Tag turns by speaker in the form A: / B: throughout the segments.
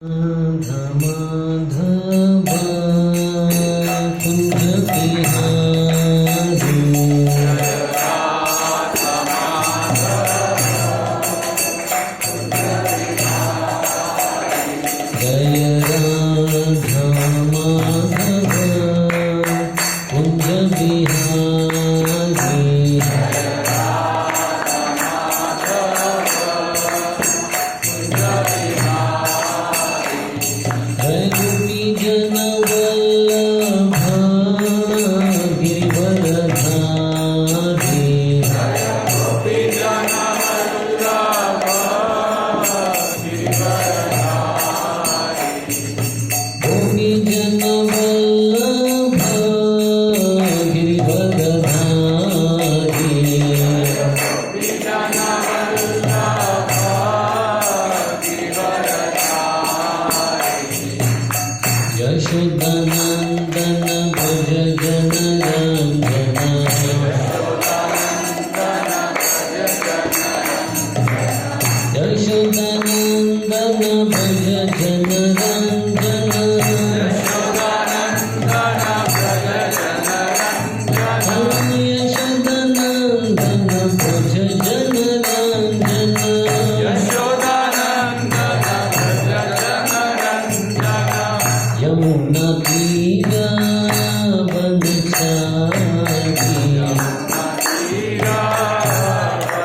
A: धमाधमा कुंज बिहारी जय राधा माधव कुंज बिहारी गोपी जन वल्लभ गिरिवरधारी गोपी जन वल्लभ गिरिवरधारी गोपी जन वल्लभ गिरिवरधारी गोपी जन वल्लभ गिरिवरधारी यशोदानंदन भज जन रंजना यशोदानंदन भज जन रंजना यशोदानंदन भज जन रंजना यमुना तीरा बनचारी यमुना तीरा बनचारी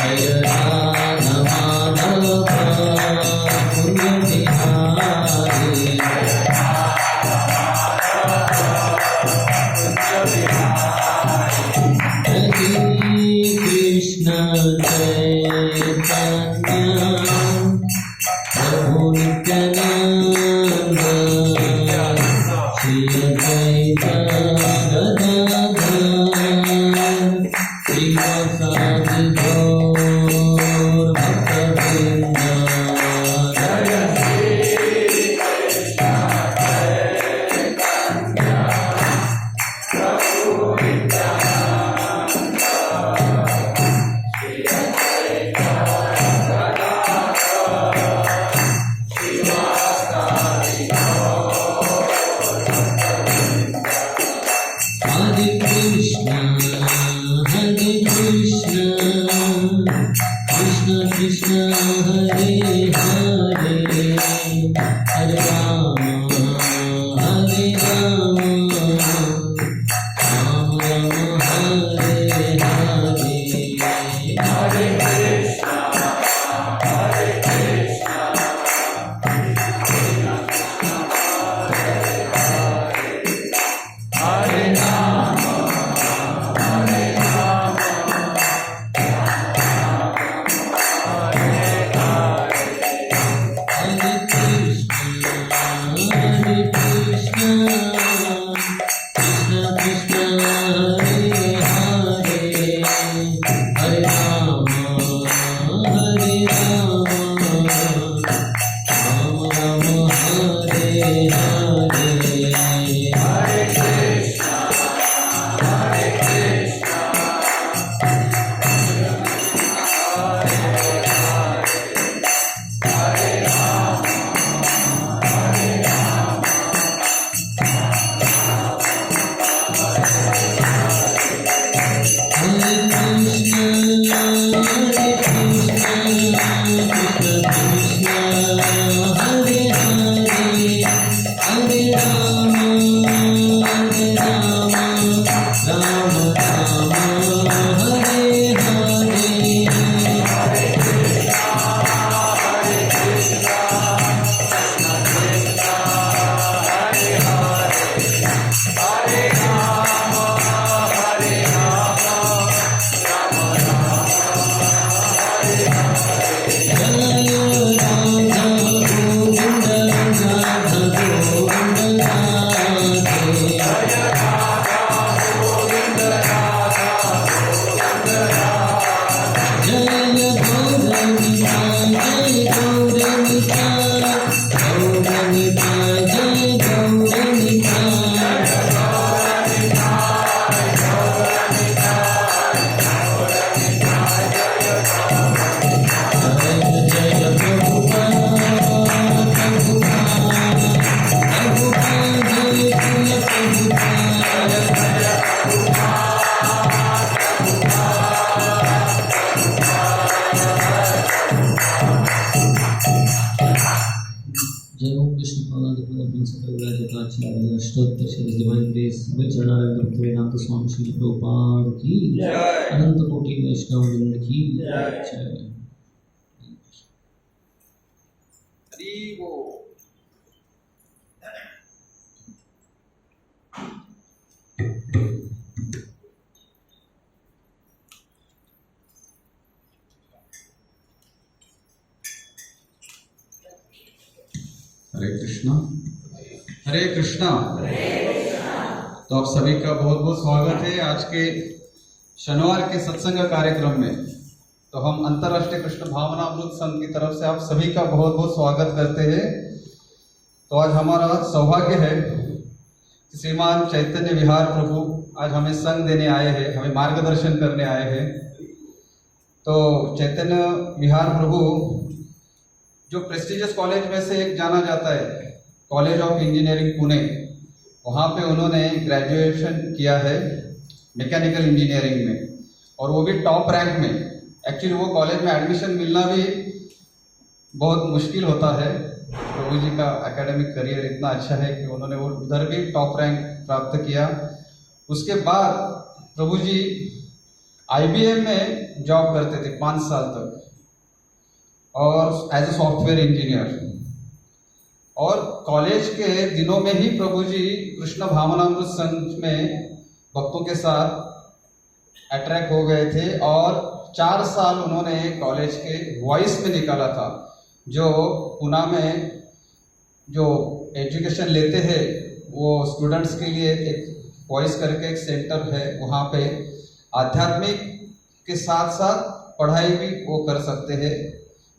A: जय राधा माधव कुंज बिहारी जय हो कृष्ण अष्टोत्तर श्री डिवाइन ग्रेस वेदांत स्वामी श्री प्रभुपाद की अनंत कोटि वैष्णव वृंद की जय।
B: हरे कृष्णा हरे कृष्णा। तो आप सभी का बहुत बहुत स्वागत है आज के शनिवार के सत्संग कार्यक्रम में। तो हम अंतर्राष्ट्रीय कृष्ण भावनामृत संघ की तरफ से आप सभी का बहुत बहुत स्वागत करते हैं। तो आज हमारा सौभाग्य है कि श्रीमान चैतन्य विहार प्रभु आज हमें संग देने आए हैं, हमें मार्गदर्शन करने आए हैं। तो चैतन्य विहार प्रभु जो प्रेस्टिजियस कॉलेज में से एक जाना जाता है, कॉलेज ऑफ इंजीनियरिंग पुणे, वहाँ पे उन्होंने ग्रेजुएशन किया है मैकेनिकल इंजीनियरिंग में, और वो भी टॉप रैंक में। एक्चुअली वो कॉलेज में एडमिशन मिलना भी बहुत मुश्किल होता है। प्रभु जी का एकेडमिक करियर इतना अच्छा है कि उन्होंने वो उधर भी टॉप रैंक प्राप्त किया। उसके बाद प्रभु जी IBM में जॉब करते थे 5 साल तक, और एज ए सॉफ्टवेयर इंजीनियर। और कॉलेज के दिनों में ही प्रभु जी कृष्ण भावनामृत संघ में भक्तों के साथ अट्रैक्ट हो गए थे, और 4 साल उन्होंने कॉलेज के वॉइस में निकाला था। जो पुणे में जो एजुकेशन लेते हैं वो स्टूडेंट्स के लिए एक वॉइस करके एक सेंटर है, वहाँ पे आध्यात्मिक के साथ साथ पढ़ाई भी वो कर सकते हैं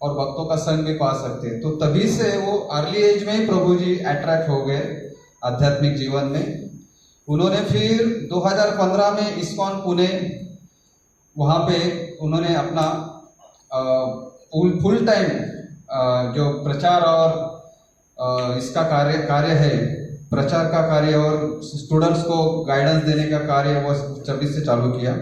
B: और भक्तों का संग भी पा सकते हैं। तो तभी से वो अर्ली एज में ही प्रभु जी अट्रैक्ट हो गए आध्यात्मिक जीवन में। उन्होंने फिर 2015 में इस्कॉन पुणे, वहाँ पे उन्होंने अपना फुल टाइम जो प्रचार और इसका कार्य है, प्रचार का कार्य और स्टूडेंट्स को गाइडेंस देने का कार्य वो 26 से चालू किया।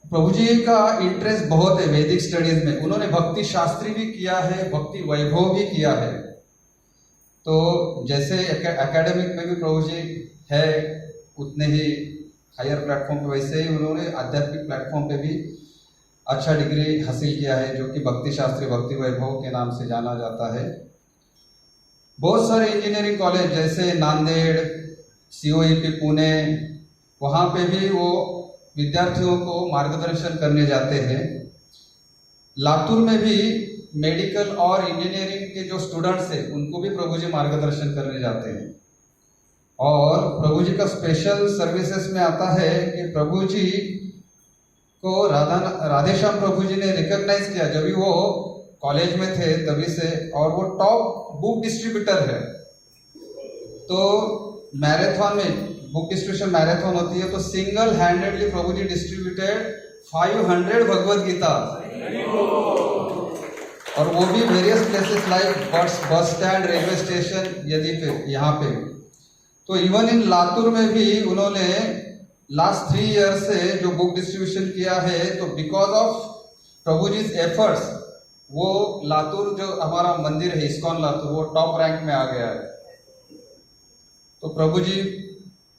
B: प्रभु जी का इंटरेस्ट बहुत है वैदिक स्टडीज में। उन्होंने भक्ति शास्त्री भी किया है, भक्ति वैभव भी किया है। तो जैसे एकेडमिक में भी प्रभु जी है उतने ही हायर प्लेटफॉर्म पे, वैसे ही उन्होंने आध्यात्मिक प्लेटफॉर्म पे भी अच्छा डिग्री हासिल किया है, जो कि भक्ति शास्त्री भक्ति वैभव के नाम से जाना जाता है। बहुत सारे इंजीनियरिंग कॉलेज जैसे नांदेड़, COEP पुणे, वहाँ पे भी वो विद्यार्थियों को मार्गदर्शन करने जाते हैं। लातूर में भी मेडिकल और इंजीनियरिंग के जो स्टूडेंट्स हैं उनको भी प्रभु जी मार्गदर्शन करने जाते हैं। और प्रभु जी का स्पेशल सर्विसेज में आता है कि प्रभु जी को राधेश्याम प्रभु जी ने रिकॉग्नाइज किया जब भी वो कॉलेज में थे तभी से, और वो टॉप बुक डिस्ट्रीब्यूटर है। तो मैराथन में बुक डिस्ट्रीब्यूशन मैराथन होती है, तो सिंगल हैंडेडली प्रभु जी डिस्ट्रीब्यूटेड 500 भगवत गीता, और वो भी various places like bus stand, railway station, यदि पे यहाँ पे। तो इवन इन लातूर में भी उन्होंने लास्ट 3 ईयर से जो बुक डिस्ट्रीब्यूशन किया है, तो because of Prabhu ji efforts वो लातूर जो हमारा मंदिर है इस्कॉन लातूर, वो टॉप रैंक में आ गया है। तो प्रभु जी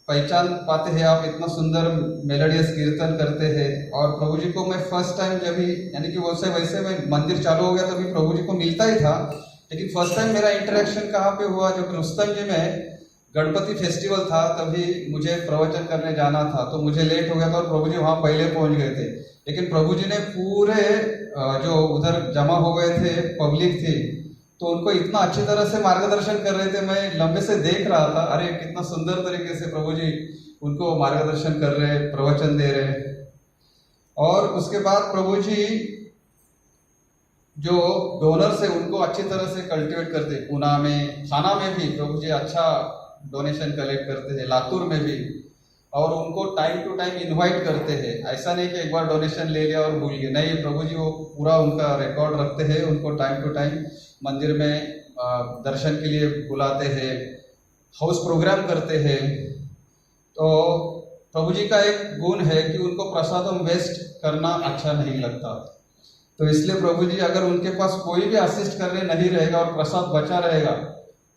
B: पहचान पाते हैं आप इतना सुंदर मेलोडियस कीर्तन करते हैं। और प्रभु जी को मैं फर्स्ट टाइम जब भी, यानी कि वैसे मैं मंदिर चालू हो गया तभी प्रभु जी को मिलता ही था, लेकिन फर्स्ट टाइम मेरा इंटरेक्शन कहाँ पे हुआ, जब रुस्तम जी में गणपति फेस्टिवल था तभी मुझे प्रवचन करने जाना था, तो मुझे लेट हो गया था और प्रभु जी वहाँ पहले पहुँच गए थे। लेकिन प्रभु जी ने पूरे जो उधर जमा हो गए थे पब्लिक थी, तो उनको इतना अच्छी तरह से मार्गदर्शन कर रहे थे, मैं लंबे से देख रहा था, अरे कितना सुंदर तरीके से प्रभु जी उनको मार्गदर्शन कर रहे, प्रवचन दे रहे। और उसके बाद प्रभु जी जो डोनर्स है उनको अच्छी तरह से कल्टीवेट करते, पूना में, थाना में भी प्रभु जी अच्छा डोनेशन कलेक्ट करते हैं, लातूर में भी, और उनको टाइम टू टाइम इनवाइट करते हैं। ऐसा नहीं कि एक बार डोनेशन ले लिया और भूल गए, नहीं, प्रभु जी वो पूरा उनका रिकॉर्ड रखते हैं, उनको टाइम टू टाइम मंदिर में दर्शन के लिए बुलाते हैं, हाउस प्रोग्राम करते हैं। तो प्रभु जी का एक गुण है कि उनको प्रसादम वेस्ट करना अच्छा नहीं लगता, तो इसलिए प्रभु जी अगर उनके पास कोई भी असिस्ट करने नहीं रहेगा और प्रसाद बचा रहेगा,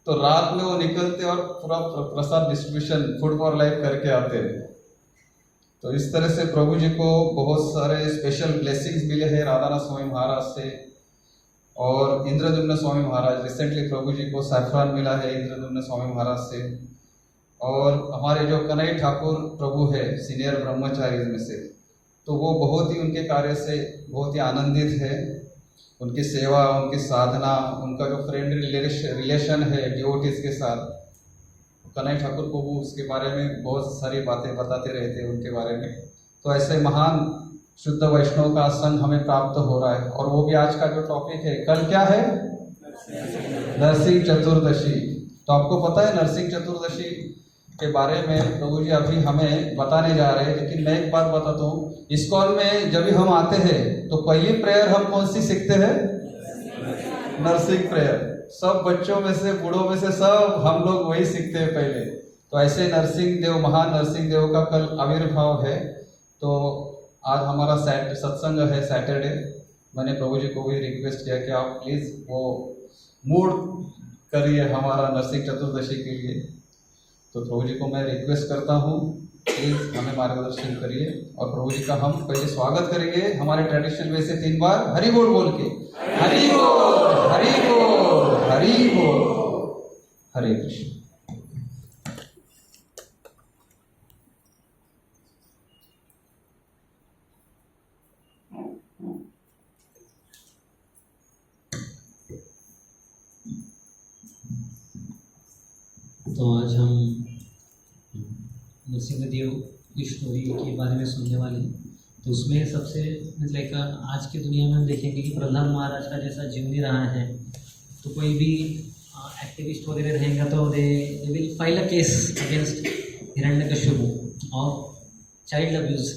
B: तो रात में वो निकलते और पूरा प्रसाद डिस्ट्रीब्यूशन फूड फॉर लाइफ करके आते हैं। तो इस तरह से प्रभु जी को बहुत सारे स्पेशल ब्लेसिंग्स मिले हैं राधानाथ स्वामी महाराज से और इंद्रदुम्न स्वामी महाराज। रिसेंटली प्रभु जी को सैफरान मिला है इंद्रदुम्न स्वामी महाराज से। और हमारे जो कन्हई ठाकुर प्रभु है सीनियर ब्रह्मचारी में से, तो वो बहुत ही उनके कार्य से बहुत ही आनंदित है। उनकी सेवा, उनकी साधना, उनका जो फ्रेंड रिलेशन है डिवोटीज के साथ, कन्हई ठाकुर प्रभु उसके बारे में बहुत सारी बातें बताते रहते हैं उनके बारे में। तो ऐसे महान शुद्ध वैष्णव का संग हमें प्राप्त हो रहा है। और वो भी आज का जो टॉपिक है, कल क्या है? नरसिंह चतुर्दशी। तो आपको पता है नरसिंह चतुर्दशी के बारे में प्रभु जी अभी हमें बताने जा रहे हैं। लेकिन मैं एक बात बताता हूँ, इस्कॉन में जब भी हम आते हैं तो पहली प्रेयर हम कौन सी सीखते हैं? नरसिंह प्रेयर। सब बच्चों में से, बूढ़ों में से सब हम लोग वही सीखते हैं पहले। तो ऐसे नरसिंह देव, महान नरसिंह देव का कल आविर्भाव है। तो आज हमारा सत्संग है सैटरडे। मैंने प्रभु जी को भी रिक्वेस्ट किया कि आप प्लीज़ वो मूड करिए हमारा नरसिंह चतुर्दशी के लिए। तो प्रभु जी को मैं रिक्वेस्ट करता हूँ प्लीज़ हमें मार्गदर्शन करिए। और प्रभु जी का हम पहले स्वागत करेंगे हमारे ट्रेडिशनल वे से 3 बार हरि बोल बोल के। हरि बोल, हरि बोल, हरि बोल। हरे कृष्ण।
A: तो आज हम नरसिंहदेव की स्टोरी के बारे में सुनने वाले हैं। तो उसमें सबसे मतलब आज की दुनिया में हम देखेंगे कि प्रहलाद महाराज का जैसा जीवनी रहा है, तो कोई भी एक्टिविस्ट वगैरह रहेगा तो they will file a case against Hiranyakashyap और चाइल्ड अब्यूज,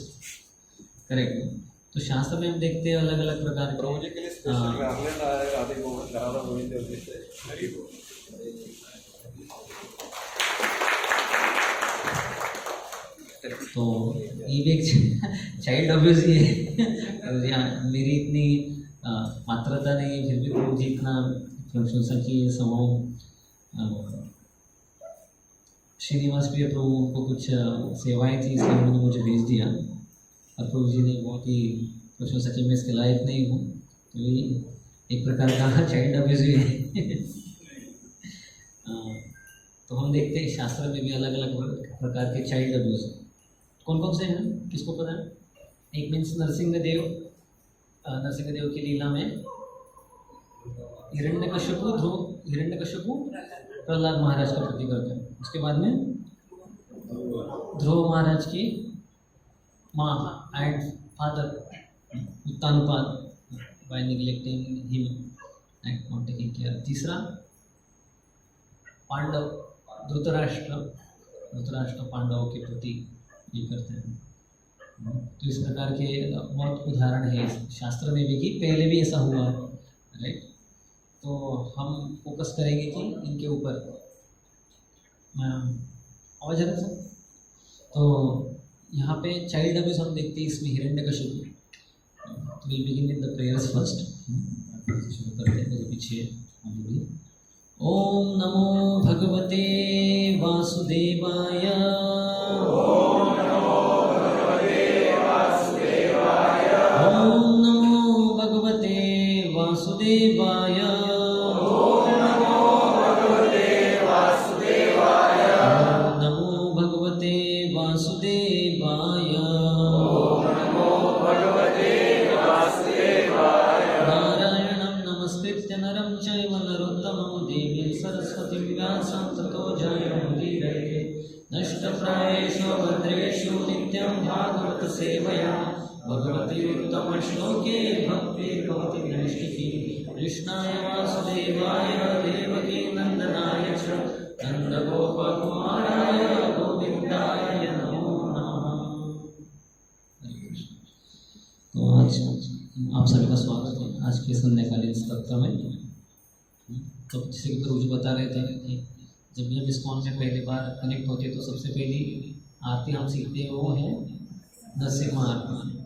A: करेक्ट। तो शास्त्र में हम देखते हैं अलग अलग प्रकार के।
B: प्रभु जी के लिए स्पेशल राधे गोविंद से हरि बोल।
A: तो ये भी एक चाइल्ड अब्यूज ही है। यहाँ मेरी इतनी मात्रता नहीं है, फिर भी प्रभु जी इतना प्रशंसा की समूह श्रीनिवास प्रिय प्रभु को कुछ सेवाएं थी, इसलिए उन्होंने मुझे भेज दिया। और प्रभु जी ने बहुत ही प्रशंसा की, मैं इसके लायक नहीं हूँ। तो ये एक प्रकार का चाइल्ड अब्यूज ही है। तो हम देखते हैं शास्त्र में भी अलग अलग प्रकार के चाइल्ड अब्यूज कौन कौन से हैं, किसको पता है? एक मीन्स नरसिंहदेव की लीला में हिरण्यकश्यपु प्रहलाद महाराज का प्रति करते हैं। उसके बाद में ध्रुव महाराज की माँ and father Uttanapada by neglecting him and not taking care. तीसरा पांडव धृतराष्ट्र पांडवों के प्रति ये करते हैं। तो इस प्रकार के बहुत उदाहरण है इस शास्त्र में भी कि पहले भी ऐसा हुआ है, राइट। तो हम फोकस करेंगे कि इनके ऊपर आवाज आ रहा है। तो यहाँ पे चाइल्ड अब्यूज हम देखते हैं इसमें Hiranyakashipu. Will begin with the prayers first. शुरू करते हैं मेरे पीछे हम भी। ओम नमो भगवते वासुदेवाय। ओम नमो भगवते वासुदेवाय। नारायणं नमस्कृत्य नरं चैव नरोत्तमं देवीं सरस्वतीं व्यासं ततो जयमुदीरये। नष्टप्रायेषु भद्रेषु नित्यं भागवत सेवया भगवती उत्तमश्लोके भक्तिर्भवति नैष्ठिकी। कृष्णाय वासुदेवाय देवकी नन्दनाय च नन्दगोपकुमाराय गोविन्दाय नमो नमः। तो आज आप सभी का स्वागत है आज के संध्याकालीन सत्र में। तो जैसे कि प्रभु जी बता रहे थे कि जब भी हम इस्कॉन में पहली बार कनेक्ट होते हैं तो सबसे पहली आरती हम सीखते हैं वो है नरसिम्हा आरती।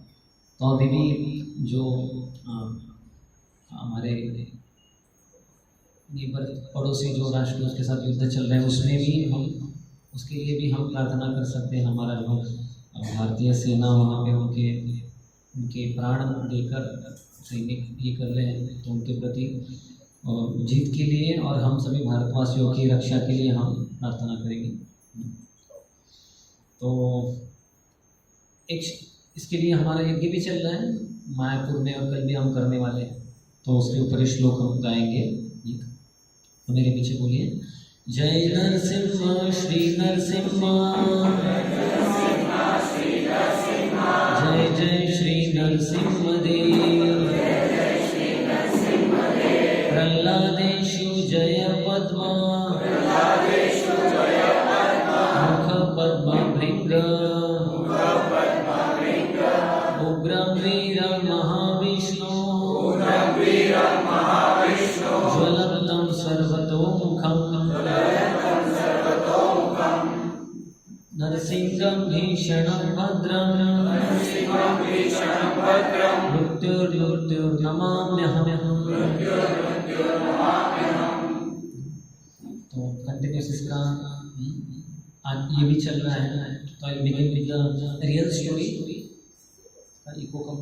A: तो अभी भी जो हमारे नेबर पड़ोसी जो राष्ट्र उसके साथ युद्ध चल रहे हैं उसमें भी हम उसके लिए भी हम प्रार्थना कर सकते हैं। हमारा जो भारतीय सेना वहाँ पे उनके प्राण देकर सैनिक ये कर रहे हैं, तो उनके प्रति जीत के लिए और हम सभी भारतवासियों की रक्षा के लिए हम प्रार्थना करेंगे। तो एक इसके लिए हमारा यज्ञ भी चल रहा है मायापुर में और कल भी हम करने वाले हैं, तो उसके ऊपर श्लोक हम गाएंगे। तो मेरे पीछे बोलिए। जय नरसिम्हा श्री नरसिम्हा, जय जय श्री नरसिंह देव। प्रह्लादेषु जय पद्मा, मुख पद्मा भृंग, उग्रं वीरं महाविष्णु, ज्वलन्तं सर्वतोमुखं, नरसिंहं भीषणं भद्रं, मृत्युर्नमाम्यहम्। तो कंटिन्यूस इसका आज ये भी चल रहा है। तो I begin with the real story. इको कम।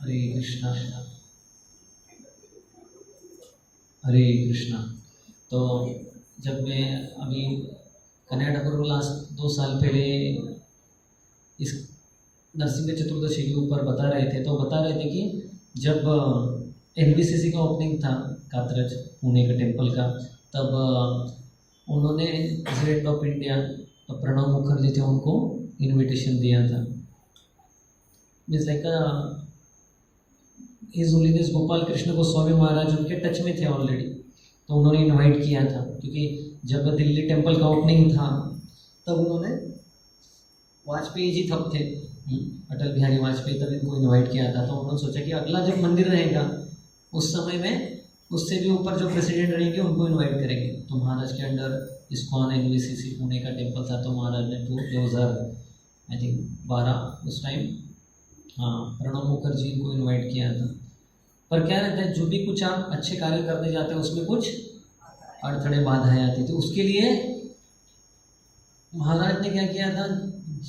A: हरे कृष्णा हरे कृष्णा। तो जब मैं अभी कन्या ठाकुर को लास्ट 2 साल पहले इस नरसिंह चतुर्दशी के ऊपर बता रहे थे, तो बता रहे थे कि जब NBCC का ओपनिंग था कातरज पुणे के टेम्पल का, तब उन्होंने president of India Pranab Mukherjee थे, उनको इनविटेशन दिया था। Means like his holiness Gopal Krishna Goswami Maharaj उनके टच में थे ऑलरेडी, तो उन्होंने इनवाइट किया था। क्योंकि जब दिल्ली टेम्पल का ओपनिंग था तब उन्होंने वाजपेयी जी तब थे, अटल बिहारी वाजपेयी, तब इनको इनवाइट किया था। तो उन्होंने सोचा कि अगला जब मंदिर रहेगा उस समय में उससे भी ऊपर जो प्रेसिडेंट रहेंगे उनको इनवाइट करेंगे। तो महाराज के अंडर इस्कॉन NBCC पुणे का टेम्पल था, तो महाराज ने 2012 उस टाइम प्रणब मुखर्जी को इनवाइट किया था। पर क्या रहता है, जो भी कुछ आप अच्छे कार्य करने जाते हैं उसमें कुछ अड़थड़े बाधाएं आती थी। उसके लिए महाराज ने क्या किया था,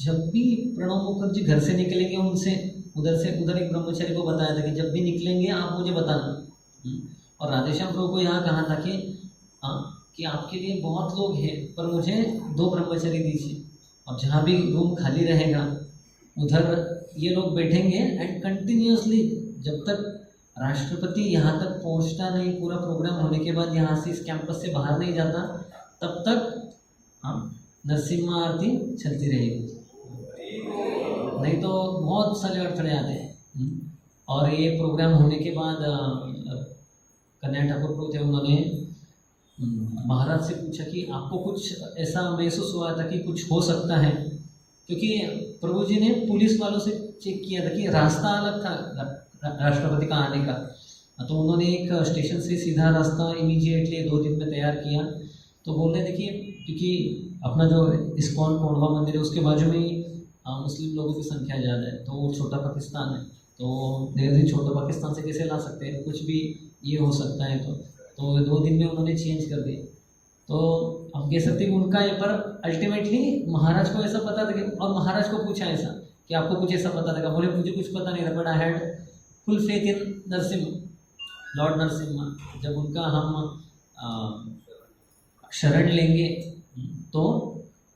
A: जब भी प्रणब मुखर्जी घर से निकलेंगे उनसे उधर एक ब्रह्मचारी को बताया था कि जब भी निकलेंगे आप मुझे बताना। और राधेश्याम प्रभु को यहाँ कहा था कि आपके लिए बहुत लोग हैं पर मुझे 2 ब्रह्मचारी दीजिए। अब जहाँ भी रूम खाली रहेगा उधर ये लोग बैठेंगे एंड कंटिन्यूसली जब तक राष्ट्रपति यहाँ तक पहुँचता नहीं, पूरा प्रोग्राम होने के बाद यहाँ से इस कैंपस से बाहर नहीं जाता, तब तक नरसिम्हा आरती चलती रहेगी। नहीं तो बहुत सारे अड़चने आते हैं। और ये प्रोग्राम होने के बाद कन्हैया ठाकुर को थे, उन्होंने महाराज से पूछा कि आपको कुछ ऐसा महसूस हुआ था कि कुछ हो सकता है, क्योंकि प्रभु जी ने पुलिस वालों से चेक किया था कि रास्ता अलग था राष्ट्रपति का आने का, तो उन्होंने एक स्टेशन से सीधा रास्ता इमीडिएटली 2 दिन में तैयार किया। तो बोल रहे थे कि क्योंकि अपना जो इस्कॉन कोंडवा मंदिर है उसके बाजू में ही मुस्लिम लोगों की संख्या ज़्यादा है, तो वो छोटा पाकिस्तान है, तो धीरे छोटा पाकिस्तान से कैसे ला सकते हैं, कुछ भी ये हो सकता है। तो 2 दिन में उन्होंने चेंज कर दिए। तो हम कह सकते हैं कि उनका ये, पर अल्टीमेटली महाराज को ऐसा पता था कि, और महाराज को पूछा ऐसा कि आपको कुछ ऐसा पता था? बोले मुझे कुछ पता नहीं था, but I had full faith in Narasimha, Lord Narasimha. जब उनका हम शरण लेंगे तो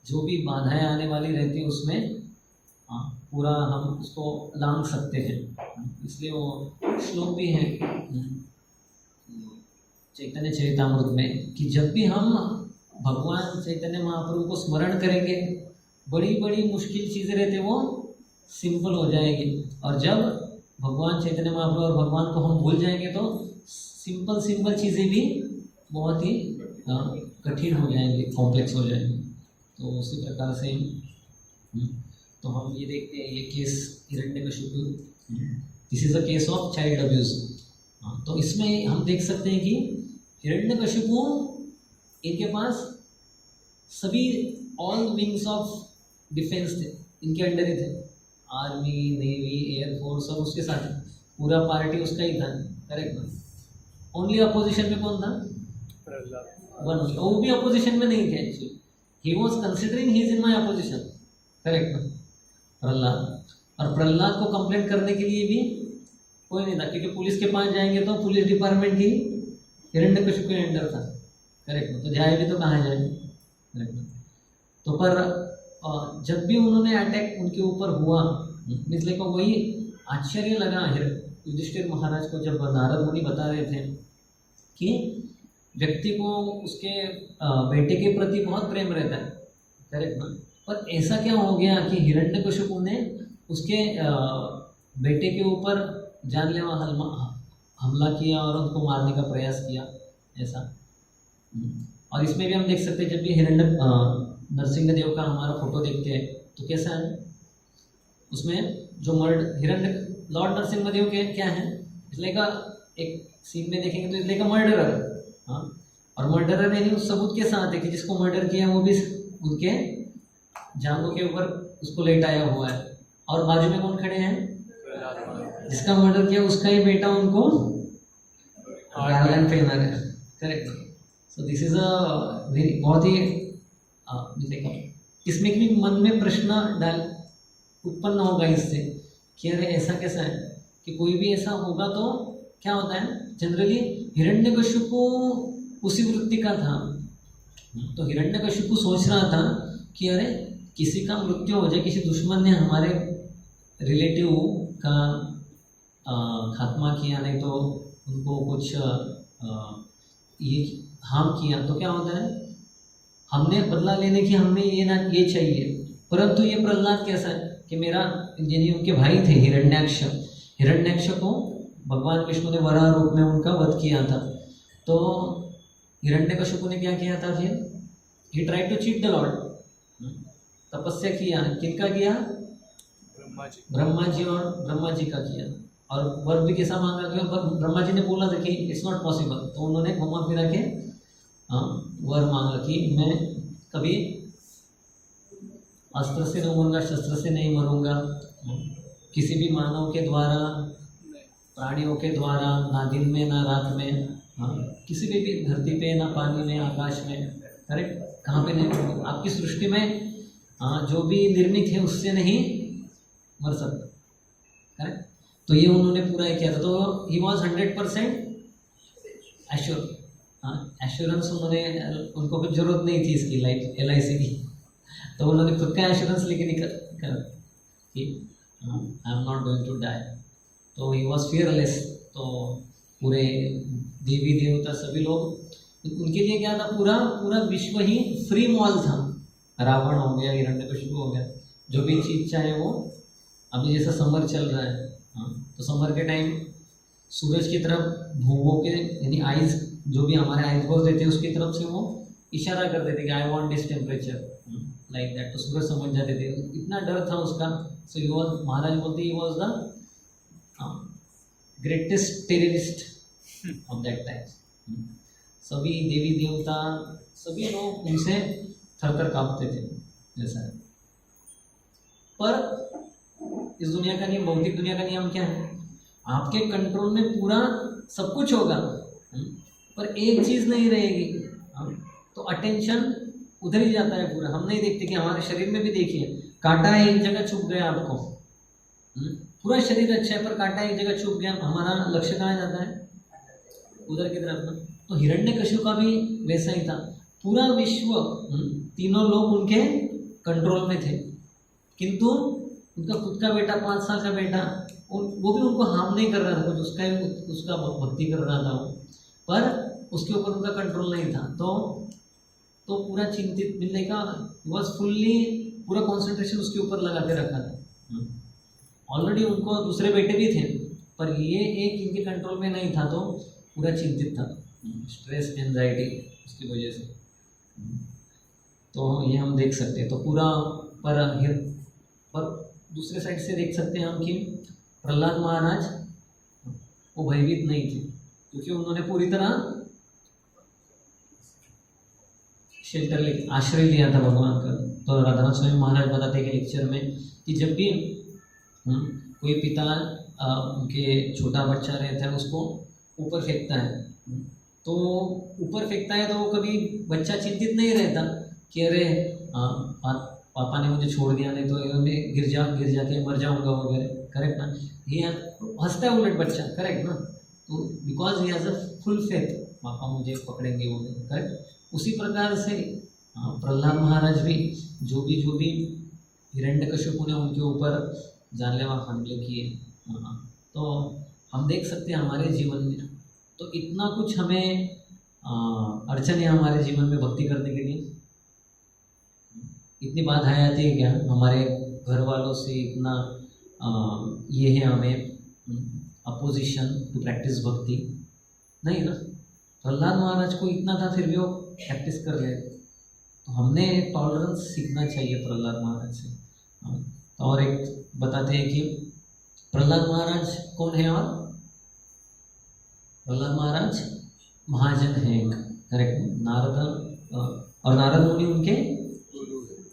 A: जो भी बाधाएं आने वाली रहती है उसमें पूरा हम उसको लांघ सकते हैं। इसलिए वो श्लोक भी है चैतन्य चरितामृत में कि जब भी हम भगवान चैतन्य महाप्रभु को स्मरण करेंगे, बड़ी बड़ी मुश्किल चीज़ें रहती वो सिंपल हो जाएगी, और जब भगवान चैतन्य महाप्रभु और भगवान को हम भूल जाएंगे तो सिंपल चीज़ें भी बहुत ही कठिन हो जाएंगी, कॉम्प्लेक्स हो जाएंगी। तो उसी प्रकार से तो हम ये देखते हैं ये case Hiranyakashipu, this is a case of child abuse. तो इसमें हम देख सकते हैं कि हिरण्यकशिपु, इनके पास सभी ऑल विंग्स ऑफ डिफेंस थे, इनके अंडर ही थे, आर्मी, नेवी, एयरफोर्स, सब उसके साथ पूरा पार्टी उसका ही था, करेक्ट ना? ओनली अपोजिशन में कौन था? वन, वो भी अपोजिशन में नहीं थे actually, he was considering he is in my opposition, correct ना? प्रहलाद, और प्रहलाद को कंप्लेंट करने के लिए भी कोई नहीं था, क्योंकि पुलिस के पास जाएंगे तो पुलिस डिपार्टमेंट ही हिरण्यकशिपु के अंडर था, करेक्ट ना? तो जाए भी तो कहाँ जाए, करेक्ट ना? तो पर जब भी उन्होंने अटैक उनके ऊपर हुआ, इसलिए को वही आश्चर्य लगा युधिष्ठिर महाराज को जब नारद मुनि बता रहे थे कि व्यक्ति को उसके बेटे के प्रति बहुत प्रेम रहता है, करेक्ट ना? पर ऐसा क्या हो गया कि हिरण्यकशिपु ने उसके बेटे के ऊपर जानलेवा हमला किया और उनको मारने का प्रयास किया, ऐसा। और इसमें भी हम देख सकते हैं, जब भी नरसिंह देव का हमारा फोटो देखते हैं तो कैसा है, उसमें जो लॉर्ड नरसिंह देव के क्या है, इसलिए का एक सीन में देखेंगे तो इसलिए का मर्डरर, हाँ, और मर्डरर यानी उस सबूत के साथ है कि जिसको मर्डर किया वो भी उनके जांघों के ऊपर उसको लेटाया हुआ है, और बाजू में कौन खड़े हैं? जिसका मर्डर किया उसका ही बेटा उनको गार्लैंड पहना है, correct? So this is a very, बहुत ही इसमें भी मन में प्रश्न उत्पन्न होगा इससे कि अरे ऐसा कैसा है कि कोई भी ऐसा होगा तो क्या होता है, जनरली हिरण्यकशिपु उसी वृत्ति का था। तो हिरण्यकशिपु सोच रहा था कि अरे किसी का मृत्यु हो जाए, किसी दुश्मन ने हमारे रिलेटिव का खात्मा किया, नहीं तो उनको कुछ ये हार्म किया, तो क्या होता है, हमने बदला लेने की हमें ये चाहिए। परंतु ये प्रहलाद कैसा है कि मेरा यानी उनके भाई थे हिरण्याक्ष को भगवान विष्णु ने वराह रूप में उनका वध किया था। तो हिरण्यकशिपु ने क्या किया था फिर? He tried to cheat the lord, तपस्या किया, किनका किया? ब्रह्मा जी का किया, और वर भी कैसा मांगा कि ब्रह्मा जी ने बोला था कि इट्स नॉट पॉसिबल, तो उन्होंने घुमा फिरा के वर मांगा कि मैं कभी अस्त्र से नहीं मरूंगा, शस्त्र से नहीं मरूंगा, किसी भी मानव के द्वारा, प्राणियों के द्वारा, ना दिन में ना रात में, किसी भी धरती पे, ना पानी में, आकाश में, करेक्ट, कहाँ पे नहीं मरूंगा, आपकी सृष्टि में जो भी निर्मित है उससे नहीं मर सकता, करेक्ट। तो ये उन्होंने पूरा किया था। तो ही वॉज 100% एश्योर, एश्योरेंस उनको कुछ जरूरत नहीं थी इसकी LIC की, तो उन्होंने खुद का एश्योरेंस लेके निकल कि I am not going to die. तो ही वॉज फियरलेस। तो पूरे देवी देवता सभी लोग उनके लिए क्या था, पूरा पूरा विश्व ही फ्री मॉल था। रावण हो गया, हिरण्यकशिपु हो गया, जो भी चीज़ चाहे वो। अभी जैसा समर चल रहा है, हाँ, तो समर के टाइम सूरज की तरफ भूवों के यानी आइज, जो भी हमारे आइज बॉल देते हैं उसकी तरफ से वो इशारा कर देते कि I want this temperature like that. तो सूरज समझ जाते थे, इतना डर था उसका। सो ही वॉज, महाराज बोलते he was the greatest terrorist of that time. सभी देवी देवता सभी लोग उनसे थर कांपते थे ऐसा है। पर इस दुनिया का नियम, भौतिक दुनिया का नियम क्या है, आपके कंट्रोल में पूरा सब कुछ होगा, पर एक चीज़ नहीं रहेगी, तो अटेंशन उधर ही जाता है पूरा। हम नहीं देखते कि हमारे शरीर में भी देखिए, कांटा है एक जगह छुप गया आपको, पूरा शरीर अच्छा है पर कांटा एक जगह छुप गया, हमारा लक्ष्य कहाँ जाता है, उधर की तरफ ना। तो हिरण्यकशिपु का भी वैसा ही था, पूरा विश्व, तीनों लोग उनके कंट्रोल में थे, किंतु उनका खुद का बेटा 5 साल का बेटा, वो भी उनको हार्म नहीं कर रहा था कुछ, उसका भक्ति कर रहा था वो, पर उसके ऊपर उनका कंट्रोल नहीं था। तो पूरा चिंतित मिलने का बस फुल्ली पूरा कंसंट्रेशन उसके ऊपर लगा के रखा था। ऑलरेडी उनको दूसरे बेटे भी थे, पर ये एक इनके कंट्रोल में नहीं था, तो पूरा चिंतित था, स्ट्रेस एंजाइटी उसकी वजह से। तो ये हम देख सकते हैं। तो पूरा पर दूसरे साइड से देख सकते हैं हम कि प्रहलाद महाराज वो भयभीत नहीं थे, क्योंकि उन्होंने पूरी तरह शेल्टर आश्रय लिया था भगवान का। तो राधानाथ स्वामी महाराज बताते हैं कि लेक्चर में कि जब भी कोई पिता उनके छोटा बच्चा रहता है उसको ऊपर फेंकता है, तो ऊपर फेंकता है तो कभी बच्चा चिंतित नहीं रहता कि अरे पापा ने मुझे छोड़ दिया, नहीं तो मैं गिर जाके मर जाऊंगा वगैरह, करेक्ट ना। ये हंसता है उलट बच्चा, करेक्ट ना। तो because he has a full faith, पापा मुझे पकड़ेंगे वो, करेक्ट। उसी प्रकार से प्रहलाद महाराज भी जो भी हिरण्यकशिपु ने उनके ऊपर जानलेवा हमले किए, तो हम देख सकते हैं हमारे जीवन में तो इतना कुछ हमें अड़चन है हमारे जीवन में भक्ति करने के लिए। इतनी बाधाएं आती है क्या हमारे घर वालों से, इतना ये है हमें अपोजिशन टू प्रैक्टिस भक्ति, नहीं ना। प्रहलाद महाराज को इतना था फिर भी वो प्रैक्टिस कर रहे, तो हमने टॉलरेंस सीखना चाहिए प्रहलाद महाराज से। तो और एक बताते हैं कि प्रहलाद महाराज कौन है, और प्रहलाद महाराज महाजन है, करेक्ट। नारद मुनि उनके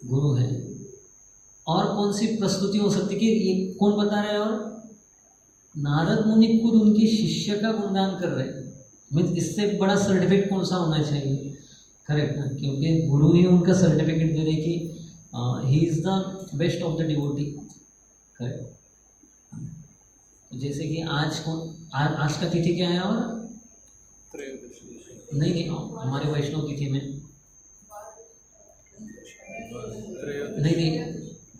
A: गुरु हैं। और कौन सी प्रस्तुति हो सकती कि ये कौन बता रहे हैं, और नारद मुनि खुद उनके शिष्य का गुणगान कर रहे हैं। मीन्स इससे बड़ा सर्टिफिकेट कौन सा होना चाहिए, करेक्ट ना। क्योंकि गुरु ही उनका सर्टिफिकेट दे रहे कि he is the best of the devotee, correct. जैसे कि आज का तिथि क्या है, और नहीं हमारे वैष्णव तिथि में नहीं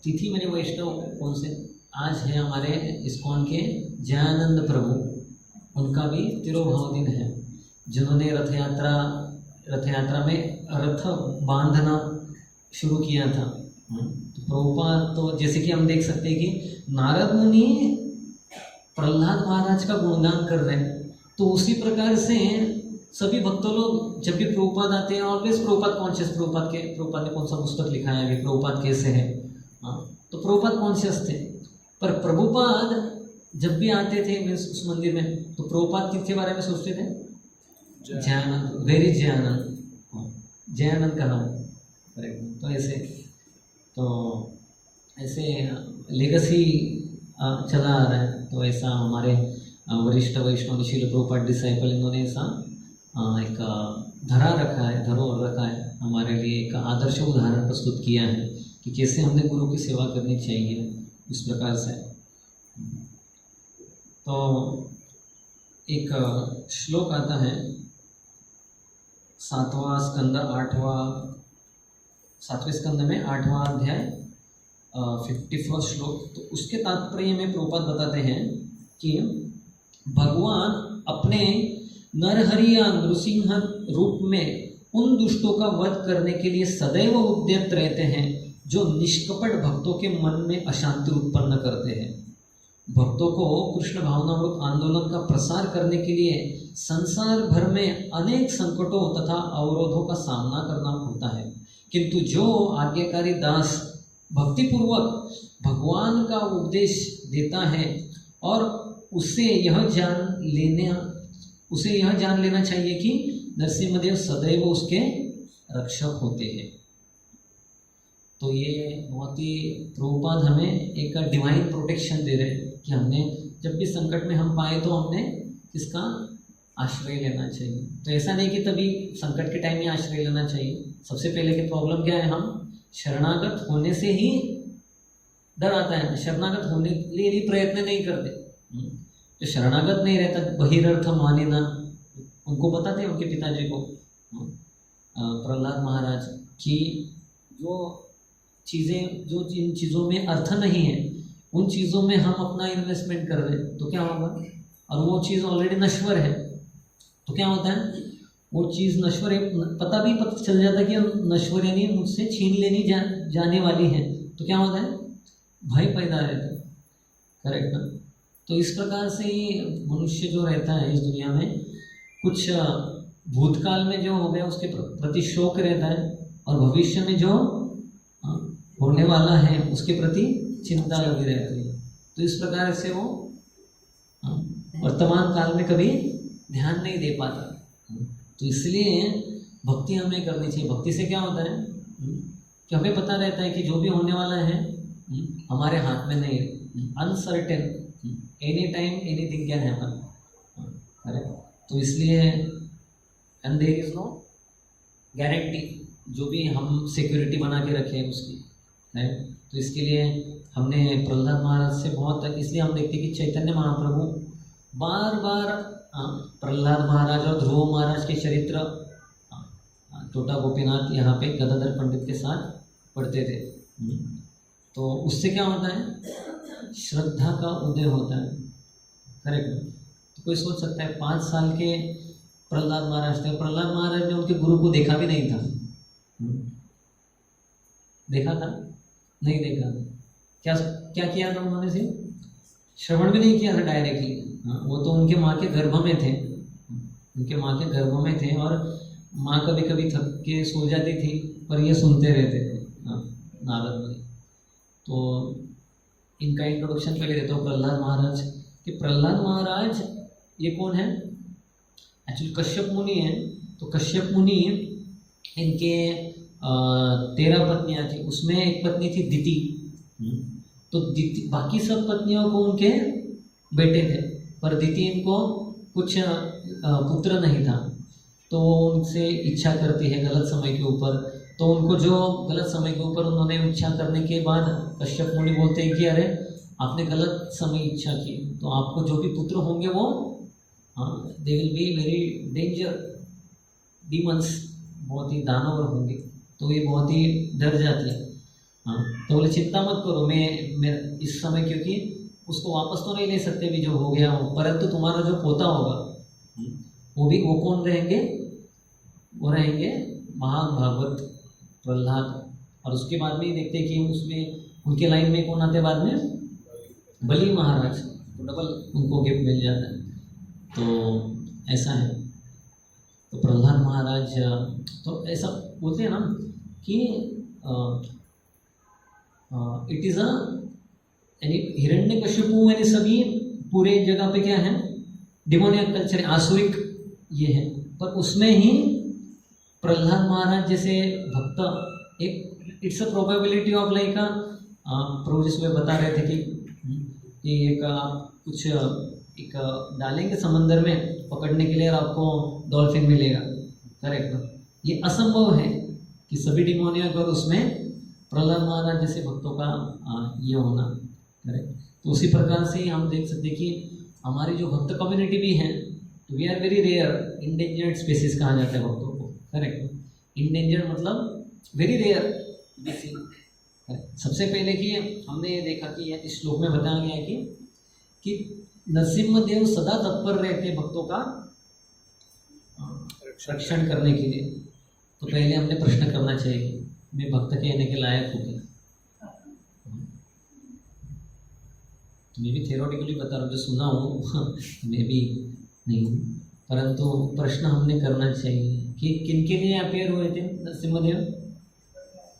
A: तिथि मैंने वैष्णव कौन से, आज है हमारे इस्कॉन के जयानंद प्रभु, उनका भी तिरुभाव दिन है, जिन्होंने रथ यात्रा में रथ बांधना शुरू किया था। तो प्रभुपाद, तो जैसे कि हम देख सकते हैं कि नारद मुनि प्रहलाद महाराज का गुणगान कर रहे हैं, तो उसी प्रकार से सभी भक्तों लोग जब भी प्रभुपाद आते हैं, ऑलवेज प्रभुपाद कॉन्शियस, प्रभुपाद ने कौन सा पुस्तक लिखा है, अभी प्रभुपाद कैसे है, तो प्रभुपाद कॉन्शियस थे। पर प्रभुपाद जब भी आते थे मीन्स उस मंदिर में, तो प्रभुपाद किसके बारे में सोचते थे, जयानंद, वेरी जयानंद का नाम, करेक्ट। तो ऐसे लेगेसी चला आ रहा है। तो ऐसा हमारे वरिष्ठ वैष्णव श्रील प्रभुपाद डिसाइपल, इन्होंने ऐसा एक धरोहर रखा है हमारे लिए, एक आदर्श उदाहरण प्रस्तुत किया है कि कैसे हमने गुरु की सेवा करनी चाहिए, इस प्रकार से। तो एक श्लोक आता है 7वां स्कंद 7वें स्कंद में 8वां अध्याय 51 श्लोक। तो उसके तात्पर्य में प्रभुपाद बताते हैं कि भगवान अपने नरहरि या नृसिंह रूप में उन दुष्टों का वध करने के लिए सदैव उद्यत रहते हैं जो निष्कपट भक्तों के मन में अशांति उत्पन्न करते हैं। भक्तों को कृष्ण भावनामृत आंदोलन का प्रसार करने के लिए संसार भर में अनेक संकटों तथा अवरोधों का सामना करना होता है, किंतु जो आज्ञाकारी दास भक्तिपूर्वक भगवान का उपदेश देता है और उसे यह जान लेना चाहिए कि नरसिंहदेव सदैव उसके रक्षक होते हैं। तो ये बहुत ही प्रभुपाद हमें एक डिवाइन प्रोटेक्शन दे रहे हैं कि हमने जब भी संकट में हम पाए तो हमने किसका आश्रय लेना चाहिए। तो ऐसा नहीं कि तभी संकट के टाइम में आश्रय लेना चाहिए। सबसे पहले की प्रॉब्लम क्या है, हम शरणागत होने से ही डर आता है, शरणागत होने के लिए भी प्रयत्न नहीं करते। जो शरणागत नहीं रहता, बहिरर्थ माने ना, उनको बताते हैं उनके पिताजी को प्रहलाद महाराज कि जो जिन चीज़ों में अर्थ नहीं है उन चीज़ों में हम अपना इन्वेस्टमेंट कर रहे हैं तो क्या होगा, और वो चीज़ ऑलरेडी नश्वर है तो क्या होता है, वो चीज़ नश्वर है, पता चल जाता है कि नश्वर यानी मुझसे छीन लेनी जाने वाली है, तो क्या होता है, भय पैदा रहता है। करेक्ट ना। तो इस प्रकार से ही मनुष्य जो रहता है इस दुनिया में, कुछ भूतकाल में जो हो गया उसके प्रति शोक रहता है और भविष्य में जो होने वाला है उसके प्रति चिंता लगी रहती है। तो इस प्रकार से वो वर्तमान काल में कभी ध्यान नहीं दे पाता। तो इसलिए भक्ति हमें करनी चाहिए। भक्ति से क्या होता है कि हमें पता रहता है कि जो भी होने वाला है हमारे हाथ में नहीं है, uncertain, any time anything can happen. तो इसलिए and there is no guarantee, जो भी हम सिक्योरिटी बना के रखे हैं उसकी है। तो इसके लिए हमने प्रहलाद महाराज से बहुत, इसलिए हम देखते हैं कि चैतन्य महाप्रभु बार बार प्रहलाद महाराज और ध्रुव महाराज के चरित्र टोटा गोपीनाथ यहाँ पे गदाधर पंडित के साथ पढ़ते थे। तो उससे क्या होता है, श्रद्धा का उदय होता है। करेक्ट। तो कोई सोच सकता है 5 साल के प्रहलाद महाराज थे, प्रहलाद महाराज ने उनके गुरु को देखा भी नहीं था। देखा था? नहीं देखा। क्या किया था उन्होंने? सिर्फ श्रवण भी नहीं किया था डायरेक्टली। वो तो उनके माँ के गर्भ में थे, उनके माँ के गर्भ में थे और माँ कभी कभी थक के सो जाती थी पर ये सुनते रहते थे नारद मुनि। तो इनका इंट्रोडक्शन पहले देता हूँ प्रहलाद महाराज कि प्रहलाद महाराज ये कौन है, एक्चुअली कश्यप मुनि है। तो कश्यप मुनि इनके 13 पत्नियां थी, उसमें एक पत्नी थी दिति। तो दिति, बाकी सब पत्नियों को उनके बेटे थे पर दिति इनको कुछ पुत्र नहीं था। तो वो उनसे इच्छा करती है गलत समय के ऊपर। तो उनको जो गलत समय के ऊपर उन्होंने इच्छा करने के बाद कश्यप मुनि बोलते हैं कि अरे आपने गलत समय इच्छा की, तो आपको जो भी पुत्र होंगे वो they will be very danger demons, बहुत ही दानवर होंगे। तो ये बहुत ही डर जाती है। तो बोले चिंता मत करो, मैं इस समय, क्योंकि उसको वापस तो नहीं ले सकते भी जो हो गया हो, परंतु तुम्हारा जो पोता होगा वो कौन रहेंगे, वो रहेंगे महान भागवत प्रहलाद। और उसके बाद में देखते हैं कि उसमें उनके लाइन में कौन आते बाद में, बलि महाराज। तो डबल उनको गिफ्ट मिल जाता है। तो ऐसा है। तो प्रहलाद महाराज, तो ऐसा बोलते हैं ना कि इट इज़ यानी हिरण्यकशिपु यानी सभी पूरे जगह पे क्या है, डिमोनियक कल्चर, आसुरिक ये है। पर उसमें ही प्रहलाद महाराज जैसे भक्त, एक it's a probability of like प्रभु जिसमें बता रहे थे कि एक आप कुछ एक डालेंगे समंदर में पकड़ने के लिए और आपको डॉल्फिन मिलेगा। करेक्ट। ये असंभव है कि सभी डिमोनियक और उसमें प्रहलाद महाराज जैसे भक्तों का ये होना। करेक्ट। तो उसी प्रकार से ही हम देख सकते हैं कि हमारी जो भक्त कम्युनिटी भी है, तो we are very rare, endangered species कहा जाता है भक्तों को। करेक्ट। इंडेंजर्ड मतलब वेरी रेयर। सबसे पहले कि हमने ये देखा कि इस श्लोक में बताया गया है कि नरसिम्हदेव सदा तत्पर रहते भक्तों का रक्षण करने के लिए। तो पहले हमने प्रश्न करना चाहिए, मैं भक्त कहने के लायक हूँ क्या? मैं भी थियोरेटिकली बता रहा हूँ, जो सुना हूँ मैं भी नहीं, परंतु प्रश्न हमने करना चाहिए कि किनके लिए अपेयर हुए थे नरसिम्हदेव?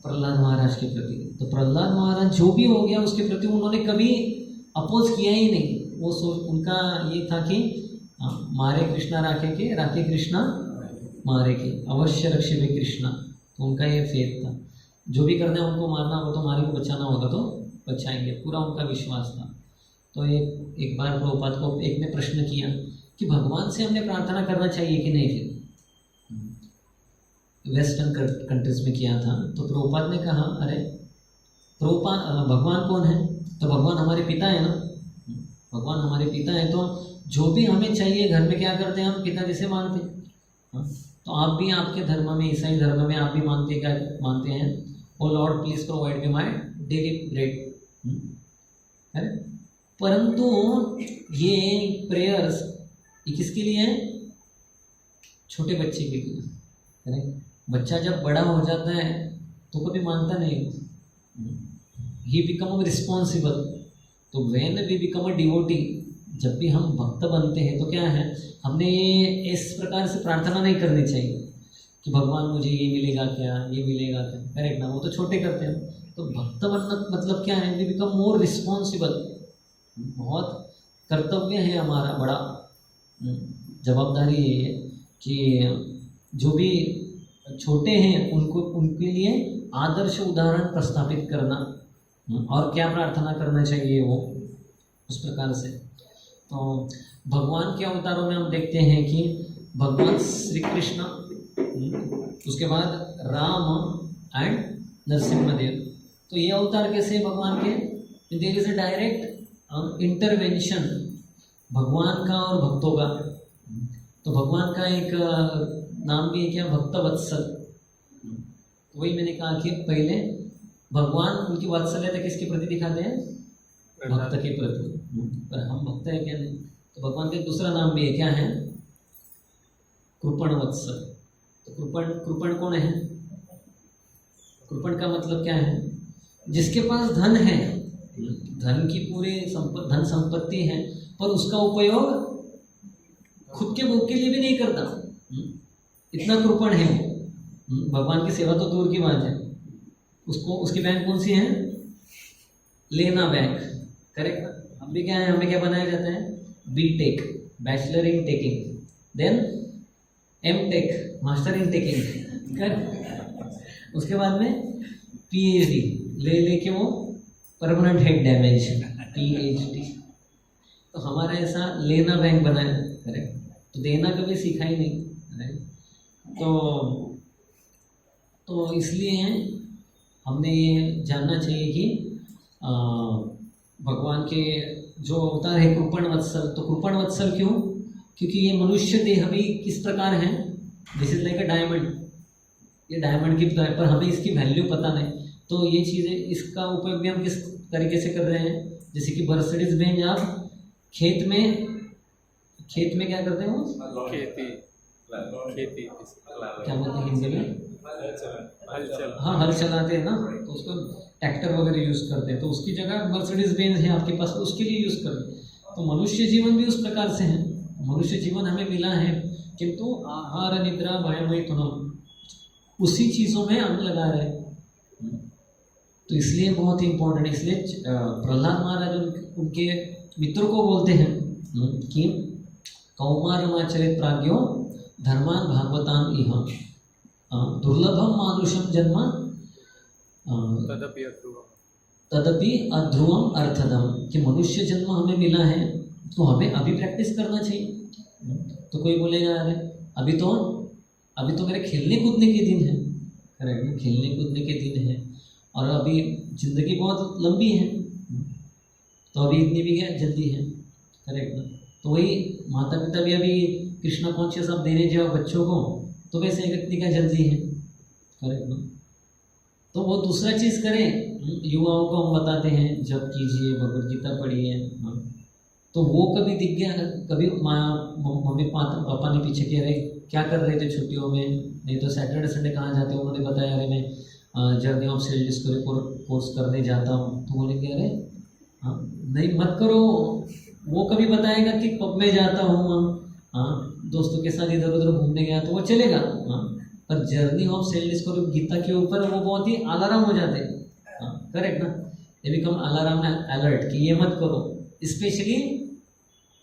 A: प्रहलाद महाराज के प्रति। तो प्रहलाद महाराज जो भी हो गया उसके प्रति उन्होंने कभी अपोज किया ही नहीं। वो उनका ये था कि मारे कृष्णा राखे के, राखे कृष्णा मारे के, अवश्य रक्षे वे कृष्णा। तो उनका ये फेथ था, जो भी करना है उनको मारना होगा तो मारे को, बचाना होगा तो बचाएंगे, पूरा उनका विश्वास था। तो एक बार प्रभुपाद को एक ने प्रश्न किया कि भगवान से हमने प्रार्थना करना चाहिए कि नहीं? फिर वेस्टर्न कंट्रीज में किया था। तो प्रभुपाद ने कहा, अरे प्रभुपाद, भगवान कौन है? तो भगवान हमारे पिता है ना, भगवान हमारे पिता है, तो जो भी हमें चाहिए घर में क्या करते हैं हम? पिताजी से मांगते हैं। तो आप भी आपके धर्म में, ईसाई धर्म में आप भी मानते क्या मानते हैं? O Lord please provide me my daily bread. है, परंतु ये प्रेयर्स ये किसके लिए है? छोटे बच्चे के लिए। है, बच्चा जब बड़ा हो जाता है तो कभी मानता नहीं, ही बिकम रिस्पॉन्सिबल। तो when we become a devotee, जब भी हम भक्त बनते हैं तो क्या है, हमने ये इस प्रकार से प्रार्थना नहीं करनी चाहिए कि भगवान मुझे ये मिलेगा क्या, ये मिलेगा क्या। करेक्ट ना? वो तो छोटे करते हैं। तो भक्त बनना मतलब क्या है? We become more responsible. बहुत कर्तव्य है हमारा, बड़ा जवाबदारी है कि जो भी छोटे हैं उनको, उनके लिए आदर्श उदाहरण प्रस्थापित करना, और क्या प्रार्थना करना चाहिए वो उस प्रकार से। तो भगवान के अवतारों में हम देखते हैं कि भगवान श्री कृष्ण, उसके बाद राम एंड नरसिम्हदेव। तो ये अवतार कैसे भगवान के? There is a direct intervention भगवान का और भक्तों का। तो भगवान का एक नाम भी है क्या? भक्त वत्सल। वही मैंने कहा कि पहले भगवान उनकी वात्सल्यता किसके प्रति दिखाते हैं? भक्त के प्रति। पर हम भक्त है क्या? नहीं। तो भगवान का दूसरा नाम भी है, क्या है? कृपण वत्सल। तो कृपण कौन है? कृपण का मतलब क्या है? जिसके पास धन है, धन की पूरी धन संपत्ति है, पर उसका उपयोग खुद के भोग के लिए भी नहीं करता, इतना कृपण है वो। भगवान की सेवा तो दूर की बात है। उसको, उसकी बैंक कौन सी है? लेना बैंक। करेक्ट। हम भी क्या है, हमें क्या बनाया जाता है? BTech, bachelor in taking, then MTech, master in taking. Correct. उसके बाद में पीएचडी लेके वो परमानेंट हेड डैमेज, पीएचडी। तो हमारा ऐसा लेना बैंक बना है। करेक्ट। तो देना कभी सीखा ही नहीं। राइट। तो इसलिए हमने ये जानना चाहिए कि भगवान के जो अवतार है कृपण वत्सल। तो कृपण वत्सल क्यों? क्योंकि ये मनुष्य देह भी किस प्रकार है? This is like a diamond. ये डायमंड की तरह, पर हमें इसकी वैल्यू पता नहीं। तो ये चीज़ें, इसका उपयोग भी हम किस तरीके से कर रहे हैं? जैसे कि मर्सिडीज बेंज, आप खेत में क्या करते हो?
C: खेती
A: क्या बोलते हैं हिंदी में? हाँ, हल चलाते हैं ना, तो उसको ट्रैक्टर वगैरह यूज़ करते हैं। तो उसकी जगह मर्सिडीज बेंज है आपके पास, उसके लिए यूज़ करते हैं। तो मनुष्य जीवन भी उस प्रकार से है। मनुष्य जीवन हमें मिला है, किंतु आहार निद्रा भयमैथुनम, उसी चीज़ों में हम लगा रहे हैं। तो इसलिए बहुत ही इम्पोर्टेंट है। इसलिए प्रहलाद महाराज उनके मित्रों को बोलते हैं कि कौमारमाचरित प्राज्ञो धर्मान भागवतान इह दुर्लभम मानुषम जन्म तदपि अध्रुवम अर्थदम। कि मनुष्य जन्म हमें मिला है तो हमें अभी प्रैक्टिस करना चाहिए। तो कोई बोलेगा, अरे अभी तो मेरे खेलने कूदने के दिन है। करेक्ट। खेलने कूदने के दिन है और अभी ज़िंदगी बहुत लंबी है, तो अभी इतनी भी क्या जल्दी है। करेक्ट ना? तो वही माता पिता भी अभी कृष्णा कॉन्शियस आप देने जाओ बच्चों को, तो वैसे इतनी क्या जल्दी है। करेक्ट ना? तो वो दूसरा चीज़ करें, युवाओं को हम बताते हैं जब कीजिए, भगवद गीता पढ़िए। तो वो कभी दिख गया, कभी मम्मी पापा ने पीछे किया, अरे क्या कर रहे थे छुट्टियों में, नहीं तो सैटरडे संडे कहाँ जाते हो, उन्होंने बताया अरे मैं journey of self discovery course करने जाता हूँ। तो बोले कि अरे हाँ नहीं मत करो, वो कभी बताएगा कि पब में जाता हूँ, हाँ दोस्तों के साथ इधर उधर घूमने गया, तो वो चलेगा। हाँ पर journey of self discovery Gita के ऊपर वो बहुत ही अलार्म हो जाते हैं। हाँ करेक्ट ना, ये बिकम अलार्म अलर्ट कि ये मत करो। स्पेशली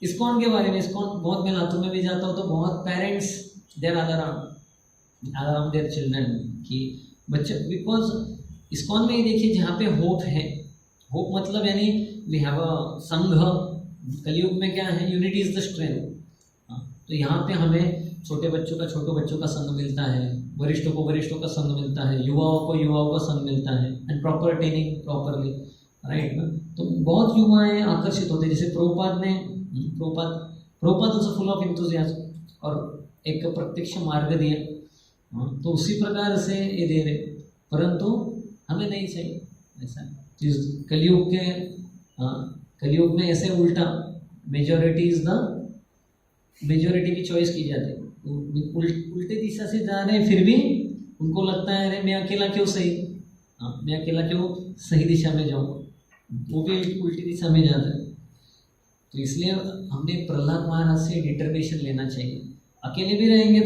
A: इस्कॉन के बारे में, इस्कॉन बहुत, मैं लातूर में भी जाता हूँ तो बहुत parents there alarm their children कि बच्चे, बिकॉज इस्कॉन में ये देखिए जहाँ पे होप है, होप मतलब यानी वी हैव अ संघ, कलयुग में क्या है, यूनिटी इज द स्ट्रेंथ। तो यहाँ पे हमें छोटे बच्चों का संघ मिलता है, वरिष्ठों को वरिष्ठों का संघ मिलता है, युवाओं को युवाओं का संघ मिलता है, and proper training properly, right ना। तो बहुत युवाएं आकर्षित होते हैं, जैसे Prabhupada also full of enthusiasm और एक प्रत्यक्ष मार्ग दिया। तो उसी प्रकार से ये दे रहे, परंतु हमें नहीं चाहिए ऐसा। कलयुग में ऐसे उल्टा मेजॉरिटी की चॉइस की जाती है, उल्टे दिशा से जा रहे हैं, फिर भी उनको लगता है अरे मैं अकेला क्यों सही दिशा में जाऊँ, वो भी उल्टी दिशा में जाता है। तो इसलिए हमने प्रहलाद महाराज से डिटर्मिनेशन लेना चाहिए। अकेले भी रहेंगे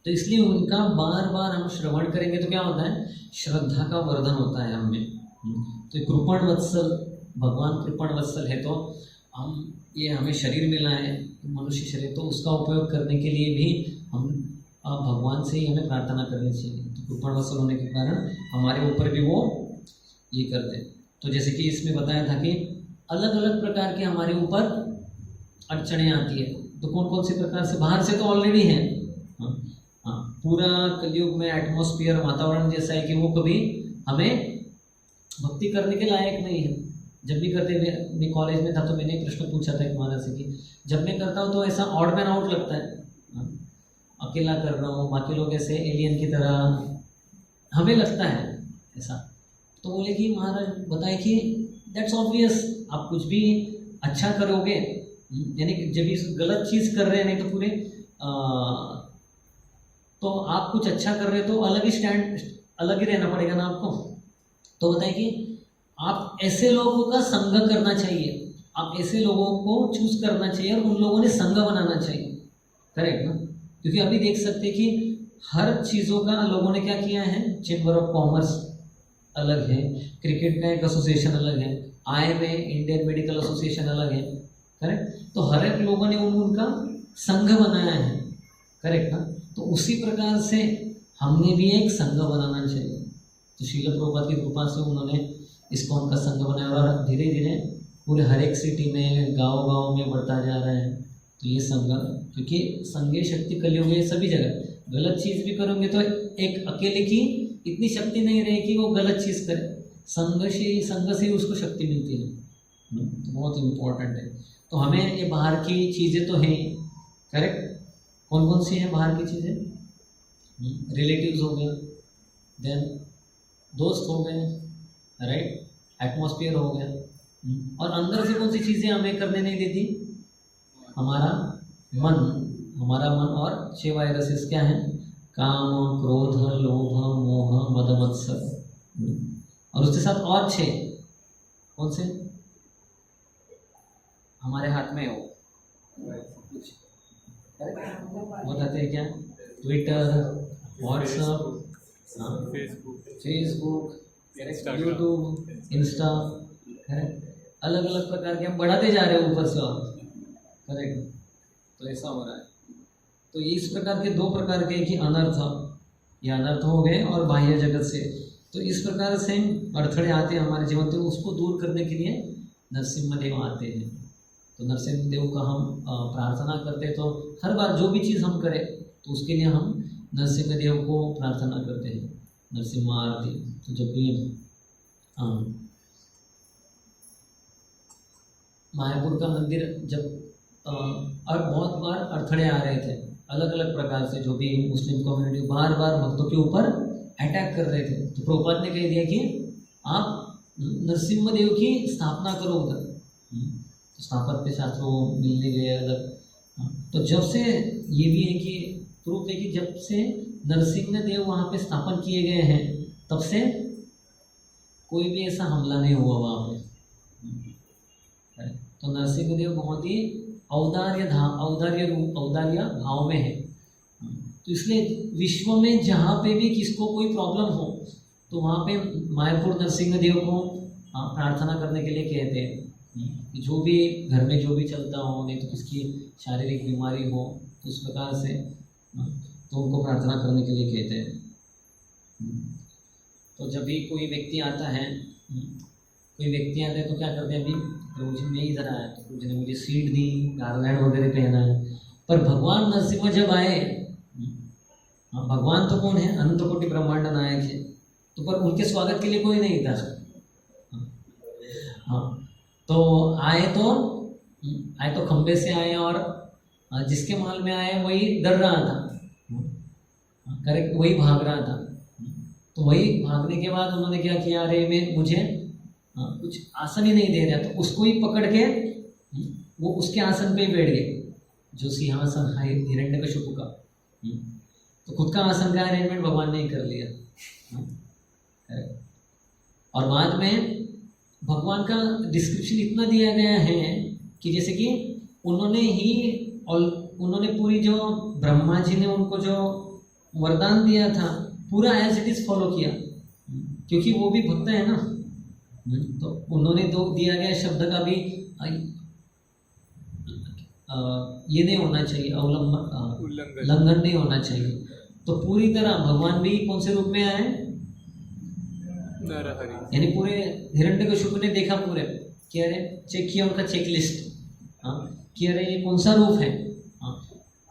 A: तो इसलिए उनका बार बार हम श्रवण करेंगे तो क्या होता है, श्रद्धा का वर्धन होता है हमें। तो कृपण वत्सल, भगवान कृपण वत्सल है, तो हम ये हमें शरीर मिला है मनुष्य शरीर, तो उसका उपयोग करने के लिए भी हम भगवान से ही हमें प्रार्थना करनी चाहिए। तो कृपण वत्सल होने के कारण हमारे ऊपर भी वो ये करते हैं। तो जैसे कि इसमें बताया था कि अलग अलग प्रकार के हमारे ऊपर अड़चने आती है, तो कौन कौन से प्रकार से, बाहर से तो ऑलरेडी है। हाँ पूरा कलयुग में एटमॉस्फेयर, वातावरण जैसा है कि वो कभी हमें भक्ति करने के लायक नहीं है। जब भी करते हुए, मैं कॉलेज में था तो मैंने एक प्रश्न पूछा था एक महाराज से कि जब मैं करता हूँ तो ऐसा ऑड मैन आउट लगता है, अकेला कर रहा हूँ, बाकी लोग ऐसे एलियन की तरह हमें लगता है ऐसा। तो बोले कि महाराज बताए कि दैट्स ऑब्वियस, आप कुछ भी अच्छा करोगे, यानी कि जब इस गलत चीज़ कर रहे हैं, नहीं तो पूरे तो आप कुछ अच्छा कर रहे हो तो अलग ही रहना पड़ेगा ना आपको। तो बताए कि आप ऐसे लोगों का संग करना चाहिए, आप ऐसे लोगों को चूज करना चाहिए और उन लोगों ने संग बनाना चाहिए, करेक्ट ना। क्योंकि अभी देख सकते हैं कि हर चीज़ों का लोगों ने क्या किया है, चेंबर ऑफ कॉमर्स अलग है, क्रिकेट का एक एसोसिएशन अलग है, IMA इंडियन मेडिकल एसोसिएशन अलग है, करेक्ट। तो हर एक लोगों ने उनका संघ बनाया है, करेक्ट ना। तो उसी प्रकार से हमने भी एक संघ बनाना चाहिए। तो श्रील प्रभुपाद की कृपा से उन्होंने इस्कॉन का संघ बनाया और धीरे धीरे पूरे हर एक सिटी में, गाँव में बढ़ता जा रहा है। तो ये संघ, क्योंकि संघीय शक्ति कलयुग है सभी जगह। गलत चीज़ भी करोगे तो एक अकेले की इतनी शक्ति नहीं रहेगी कि वो गलत चीज़ करे, संघ से ही उसको शक्ति मिलती है। तो बहुत इम्पोर्टेंट है। तो हमें ये बाहर की चीज़ें तो हैं, करेक्ट। कौन कौन सी हैं बाहर की चीज़ें? रिलेटिव्स हो गए, देन दोस्त हो गए, राइट, एटमॉस्फेयर हो गया, और अंदर से कौन सी चीज़ें हमें करने नहीं देती? हमारा मन और 6 वायरसेस क्या हैं? काम, क्रोध, लोभ, मोह, मद, मत्सर, और उसके साथ और 6 कौन से हमारे हाथ में हो, बताते हैं क्या? Twitter, WhatsApp, Facebook, YouTube, Insta, अलग अलग प्रकार के हम बढ़ाते जा रहे हैं ऊपर से, और करेक्ट। तो ऐसा हो रहा है। तो इस प्रकार के 2 प्रकार के कि अनर्थ, ये अनर्थ हो गए, और बाह्य जगत से। तो इस प्रकार से अड़थड़े आते हैं हमारे जीवन में, उसको दूर करने के लिए नरसिम्हा देव आते हैं। तो नरसिम्हा देव का हम प्रार्थना करते हैं। तो हर बार जो भी चीज़ हम करें तो उसके लिए हम नरसिम्हा देव को प्रार्थना करते हैं, नरसिम्हा आरती। तो जब भी मायापुर का मंदिर जब बहुत बार अड़थड़े आ रहे थे अलग अलग प्रकार से, जो भी मुस्लिम कम्युनिटी बार बार भक्तों के ऊपर अटैक कर रहे थे, तो प्रभुपाद ने कह दिया कि आप नरसिम्हा देव की स्थापना करो उधर। तो स्थापत्य शास्त्र वो मिलने गए अलग। तो जब से ये भी है कि प्रूफ है कि जब से नरसिंह देव वहाँ पे स्थापन किए गए हैं तब से कोई भी ऐसा हमला नहीं हुआ वहाँ पे। तो नरसिंह देव बहुत ही औदार्य भाव में है। तो इसलिए विश्व में जहाँ पे भी किसको कोई प्रॉब्लम हो तो वहाँ पे मायापुर नरसिंह देव को प्रार्थना करने के लिए कहते हैं। जो भी घर में जो भी चलता हो, नहीं तो किसकी शारीरिक बीमारी हो तो उस प्रकार से तो उनको प्रार्थना करने के लिए कहते हैं। तो जब भी कोई व्यक्ति आता है तो क्या करते हैं, अभी प्रभु जी मैं इधर आया तो प्रभु जी ने मुझे सीट दी, गारलैंड वगैरह पहना है। पर भगवान नरसिम्हा जब आए, भगवान तो कौन है, अनंत कोटि ब्रह्मांड नायक है, तो पर उनके स्वागत के लिए कोई नहीं था। तो आए तो खंबे से आए और जिसके महल में आए वही डर रहा था, करेक्ट, वही भाग रहा था। तो वही भागने के बाद उन्होंने क्या किया, अरे मुझे कुछ आसन ही नहीं दे रहा, तो उसको ही पकड़ के वो उसके आसन पे ही बैठ गए, जो सिंहासन है हिरण्यकशिपु का। तो खुद का आसन का अरेंजमेंट भगवान ने ही कर लिया। और बाद में भगवान का डिस्क्रिप्शन इतना दिया गया है कि जैसे कि उन्होंने पूरी जो ब्रह्मा जी ने उनको जो वरदान दिया था पूरा एज इट इज फॉलो किया, क्योंकि वो भी भक्त है ना। तो उन्होंने तो दिया गया शब्द का भी ये नहीं होना चाहिए, उल्लंघन नहीं होना चाहिए। तो पूरी तरह भगवान भी कौन से रूप में आए, यानी पूरे हिरण्यकशिपु ने देखा पूरे कि अरे चेक किया उनका चेक लिस्ट, कि अरे ये कौन सा रूप है,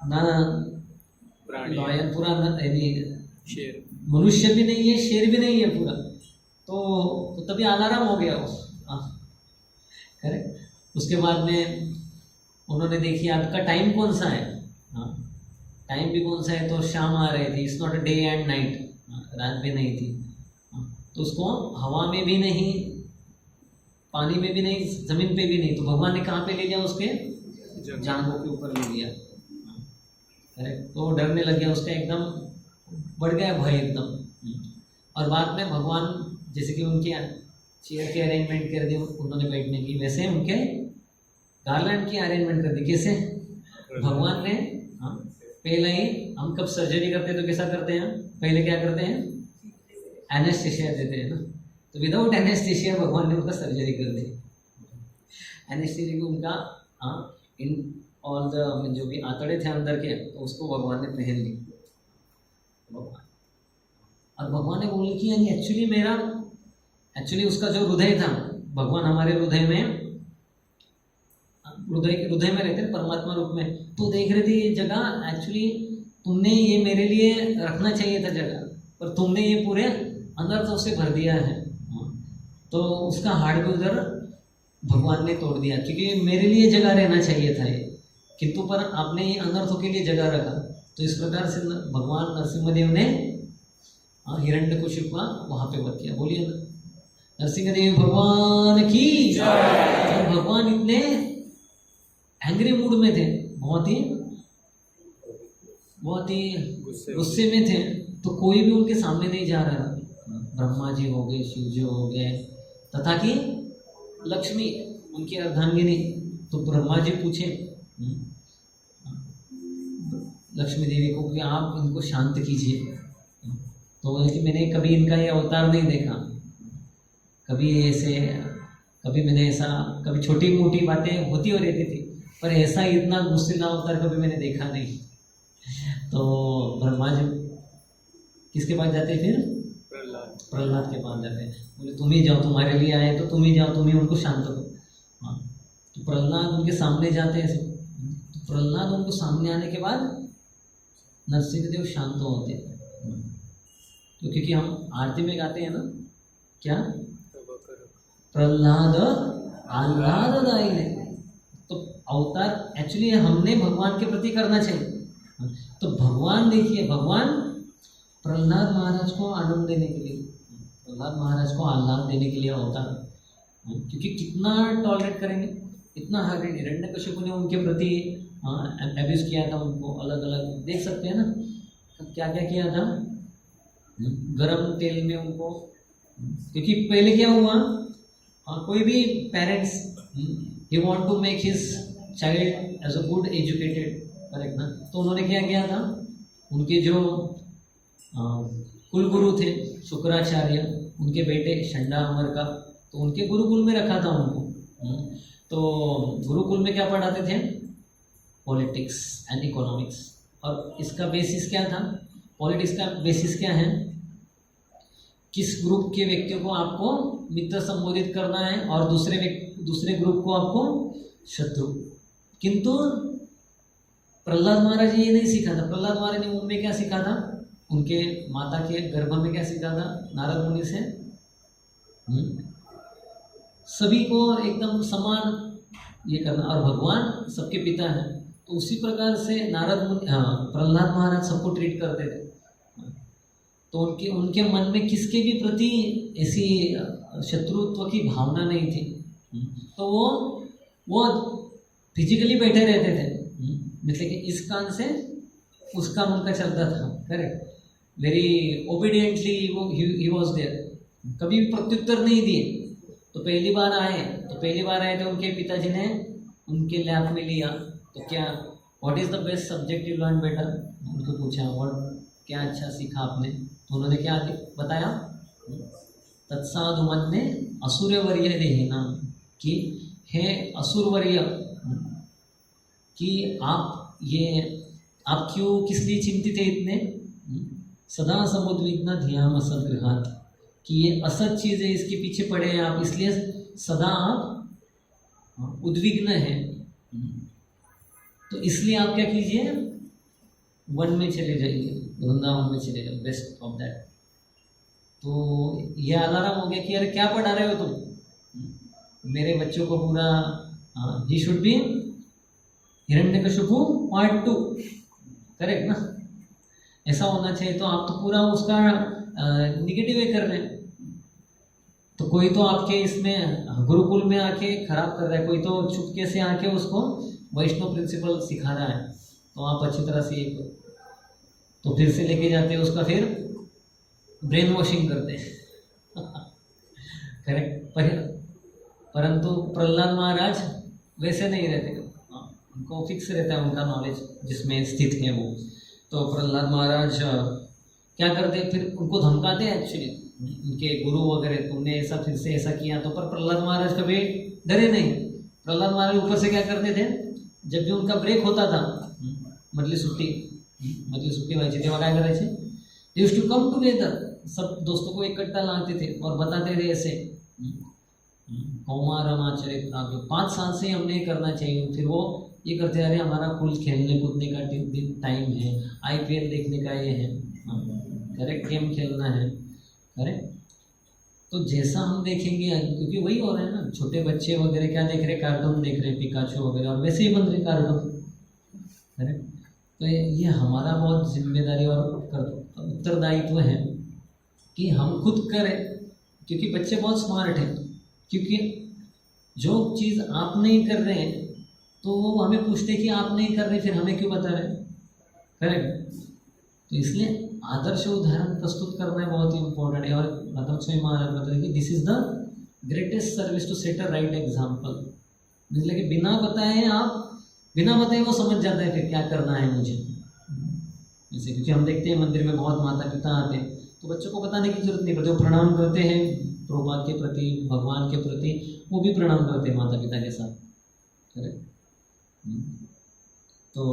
A: ना लॉयन पूरा, यानी मनुष्य भी नहीं है, शेर भी नहीं है पूरा। तो तभी अलार्म हो गया वो। करेक्ट। उसके बाद में उन्होंने देखी आपका टाइम कौन सा है, टाइम भी कौन सा है, तो शाम आ रही थी, it's not a day and night, रात भी नहीं थी। तो उसको हवा में भी नहीं, पानी में भी नहीं, जमीन पे भी नहीं, तो भगवान ने कहाँ पे ले लिया, उसके जांघों के ऊपर ले लिया। करेक्ट। तो डरने लग गया, उसका एकदम बढ़ गया भय एकदम। और बाद में भगवान जैसे कि उनके चेयर के अरेंजमेंट कर दी उन्होंने बैठने की, वैसे उनके गार्लैंड की अरेंजमेंट कर दी। कैसे भगवान ने, पहले ही हम कब सर्जरी करते हैं तो कैसा करते हैं, पहले क्या करते हैं, एनेस्थीसिया देते हैं ना। तो विदाउट एनेस्थीसिया भगवान ने उनका सर्जरी कर दी। एनेस्थीसिया को उनका इन ऑल द जो भी आंतड़े थे अंदर के, तो उसको भगवान ने पहन ली भगवान। और भगवान ने बोली कि एक्चुअली उसका जो हृदय था, भगवान हमारे हृदय में रहते हैं परमात्मा रूप में। तो देख रहे थे ये जगह, एक्चुअली तुमने ये मेरे लिए रखना चाहिए था जगह, पर तुमने ये पूरे अंदर तो उसे भर दिया है। तो उसका हार्ड भी उधर भगवान ने तोड़ दिया, क्योंकि मेरे लिए जगह रहना चाहिए था ये, किंतु पर आपने ये अनर्थों के लिए जगह रखा। तो इस प्रकार से भगवान नरसिम्हदेव ने हिरण्यकशिपु का वहाँ पे वध किया। बोलिए ना, नरसिंहदेव भगवान की जय। भगवान इतने एंग्री मूड में थे, बहुत ही गुस्से में थे, तो कोई भी उनके सामने नहीं जा रहा। ब्रह्मा जी हो गए, शिव जी हो गए, तथा कि लक्ष्मी उनकी अर्धांगिनी। तो ब्रह्मा जी पूछे लक्ष्मी देवी को कि आप इनको शांत कीजिए। तो बोले कि मैंने कभी इनका ये अवतार नहीं देखा, कभी मैंने ऐसा, कभी छोटी मोटी बातें होती हो रहती थी, पर ऐसा इतना गुस्सेला अवतार कभी मैंने देखा नहीं। तो ब्रह्मा जी किसके पास जाते हैं फिर, प्रहलाद के पास जाते हैं। बोले तुम ही जाओ, तुम्हारे लिए आए तो तुम ही जाओ, तुम ही उनको शांत करो। तो प्रहलाद उनके सामने जाते हैं। तो प्रहलाद उनको सामने आने के बाद नरसिंहदेव शांत होते हैं। तो क्योंकि हम आरती में गाते हैं ना, क्या, प्रहलाद आह्लाददायी है। तो अवतार एक्चुअली हमने भगवान के प्रति करना चाहिए। तो भगवान देखिए, भगवान प्रहलाद महाराज को आनंद देने के लिए, प्रहलाद महाराज को आह्लाद देने के लिए अवतार, क्योंकि कितना टॉलरेट करेंगे। इतना हिरण्यकशिपु ने उनके प्रति अब्यूज किया था, उनको अलग अलग देख सकते हैं ना क्या क्या किया था। गरम तेल में उनको, क्योंकि पहले क्या हुआ, कोई भी parents he want to make his child as a good educated, correct ना। तो उन्होंने क्या किया था, उनके जो कुलगुरु थे शुक्राचार्य, उनके बेटे शंडा अमर का, तो उनके गुरुकुल में रखा था उनको। तो गुरुकुल में क्या पढ़ाते थे, पॉलिटिक्स एंड इकोनॉमिक्स। और इसका बेसिस क्या था, पॉलिटिक्स का बेसिस क्या है, किस ग्रुप के व्यक्तियों को आपको मित्र संबोधित करना है और दूसरे ग्रुप को आपको शत्रु। किंतु प्रहलाद महाराज ये नहीं सीखा था। प्रहलाद महाराज ने उनमें क्या सीखा था, उनके माता के गर्भ में क्या सीखा था, नारद मुनि से सभी को एकदम समान ये करना, और भगवान सबके पिता हैं। तो उसी प्रकार से नारद मुनि, प्रहलाद महाराज सबको ट्रीट करते थे। तो उनके मन में किसके भी प्रति ऐसी शत्रुत्व की भावना नहीं थी। तो वो फिजिकली बैठे रहते थे, मतलब कि इस कान से उस कान उनका चलता था, correct. Very obediently he was there, कभी भी प्रत्युत्तर नहीं दिए। तो पहली बार आए तो उनके पिताजी ने उनके लैब में लिया, तो क्या what is the best subject you learn बेटा, उनको पूछा क्या अच्छा सीखा आपने। तो उन्होंने क्या बताया, तत्साधुमन्ने असुरवर्य देहिना, कि हे असुरवर्य, कि आप क्यों किस लिए चिंतित है इतने, सदा समुद्विग्न धियाम असद्गृहात्, कि ये असत चीज़ है इसके पीछे पड़े हैं आप, इसलिए सदा आप उद्विग्न हैं। तो इसलिए आप क्या कीजिए, वन में चले जाइए, वृंदावन में चले जाओ, बेस्ट ऑफ दैट। तो ये अलार्म हो गया कि अरे क्या पढ़ा रहे हो तुम मेरे बच्चों को पूरा, he should be Hiranyakashipu part 2, correct ना, ऐसा होना चाहिए। तो आप तो पूरा उसका निगेटिव वे कर रहे हैं। तो कोई तो आपके इसमें गुरुकुल में आके खराब कर रहा है, कोई तो चुपके से आके उसको वैष्णव प्रिंसिपल सिखा रहा है। तो आप अच्छी तरह से तो फिर से लेके जाते हैं उसका, फिर ब्रेन वॉशिंग करते हैं करेक्ट। परंतु प्रहलाद महाराज वैसे नहीं रहते, उनको फिक्स रहता है उनका नॉलेज जिसमें स्थित है वो। तो प्रहलाद महाराज क्या करते हैं, फिर उनको धमकाते हैं एक्चुअली उनके गुरु वगैरह, तुमने ऐसा फिर से ऐसा किया। तो पर प्रहलाद महाराज कभी डरे नहीं। प्रहलाद महाराज ऊपर से क्या करते थे, जब भी उनका ब्रेक होता था, मधली सुट्टी व्हायची तेव्हा काय करायचे, they used to come together, सब दोस्तों को इकट्ठा लाते थे और बताते थे ऐसे कौमारमाचरित 5 साल से हमने करना चाहिए। फिर वो ये करते, अरे हमारा कुल खेलने कूदने का टाइम है, IPL देखने का ये है, करेक्ट, गेम खेलना है, करेक्ट। तो जैसा हम देखेंगे, क्योंकि वही हो रहा है ना, छोटे बच्चे वगैरह क्या देख रहे, कार्टून देख रहे, पिकाचू वगैरह, और वैसे ही बन रहे कार्टून, करेक्ट। तो ये हमारा बहुत जिम्मेदारी और उत्तरदायित्व है कि हम खुद करें, क्योंकि बच्चे बहुत स्मार्ट हैं। क्योंकि जो चीज़ आप नहीं कर रहे हैं तो वो हमें पूछते कि आप नहीं कर रहे, फिर हमें क्यों बता रहे, करेक्ट। तो इसलिए आदर्श उदाहरण प्रस्तुत करना बहुत ही इम्पोर्टेंट है। और मतलब स्वयं महाराज बताते हैं कि this is the greatest service to set a right example. मतलब कि बिना बताए वो समझ जाता है फिर क्या करना है मुझे। जैसे क्योंकि हम देखते हैं मंदिर में बहुत माता पिता आते हैं, तो बच्चों को बताने की जरूरत नहीं पड़ती, वो प्रणाम करते हैं प्रभुपाद के प्रति, भगवान के प्रति, वो भी प्रणाम करते हैं माता पिता के साथ, करेक्ट। तो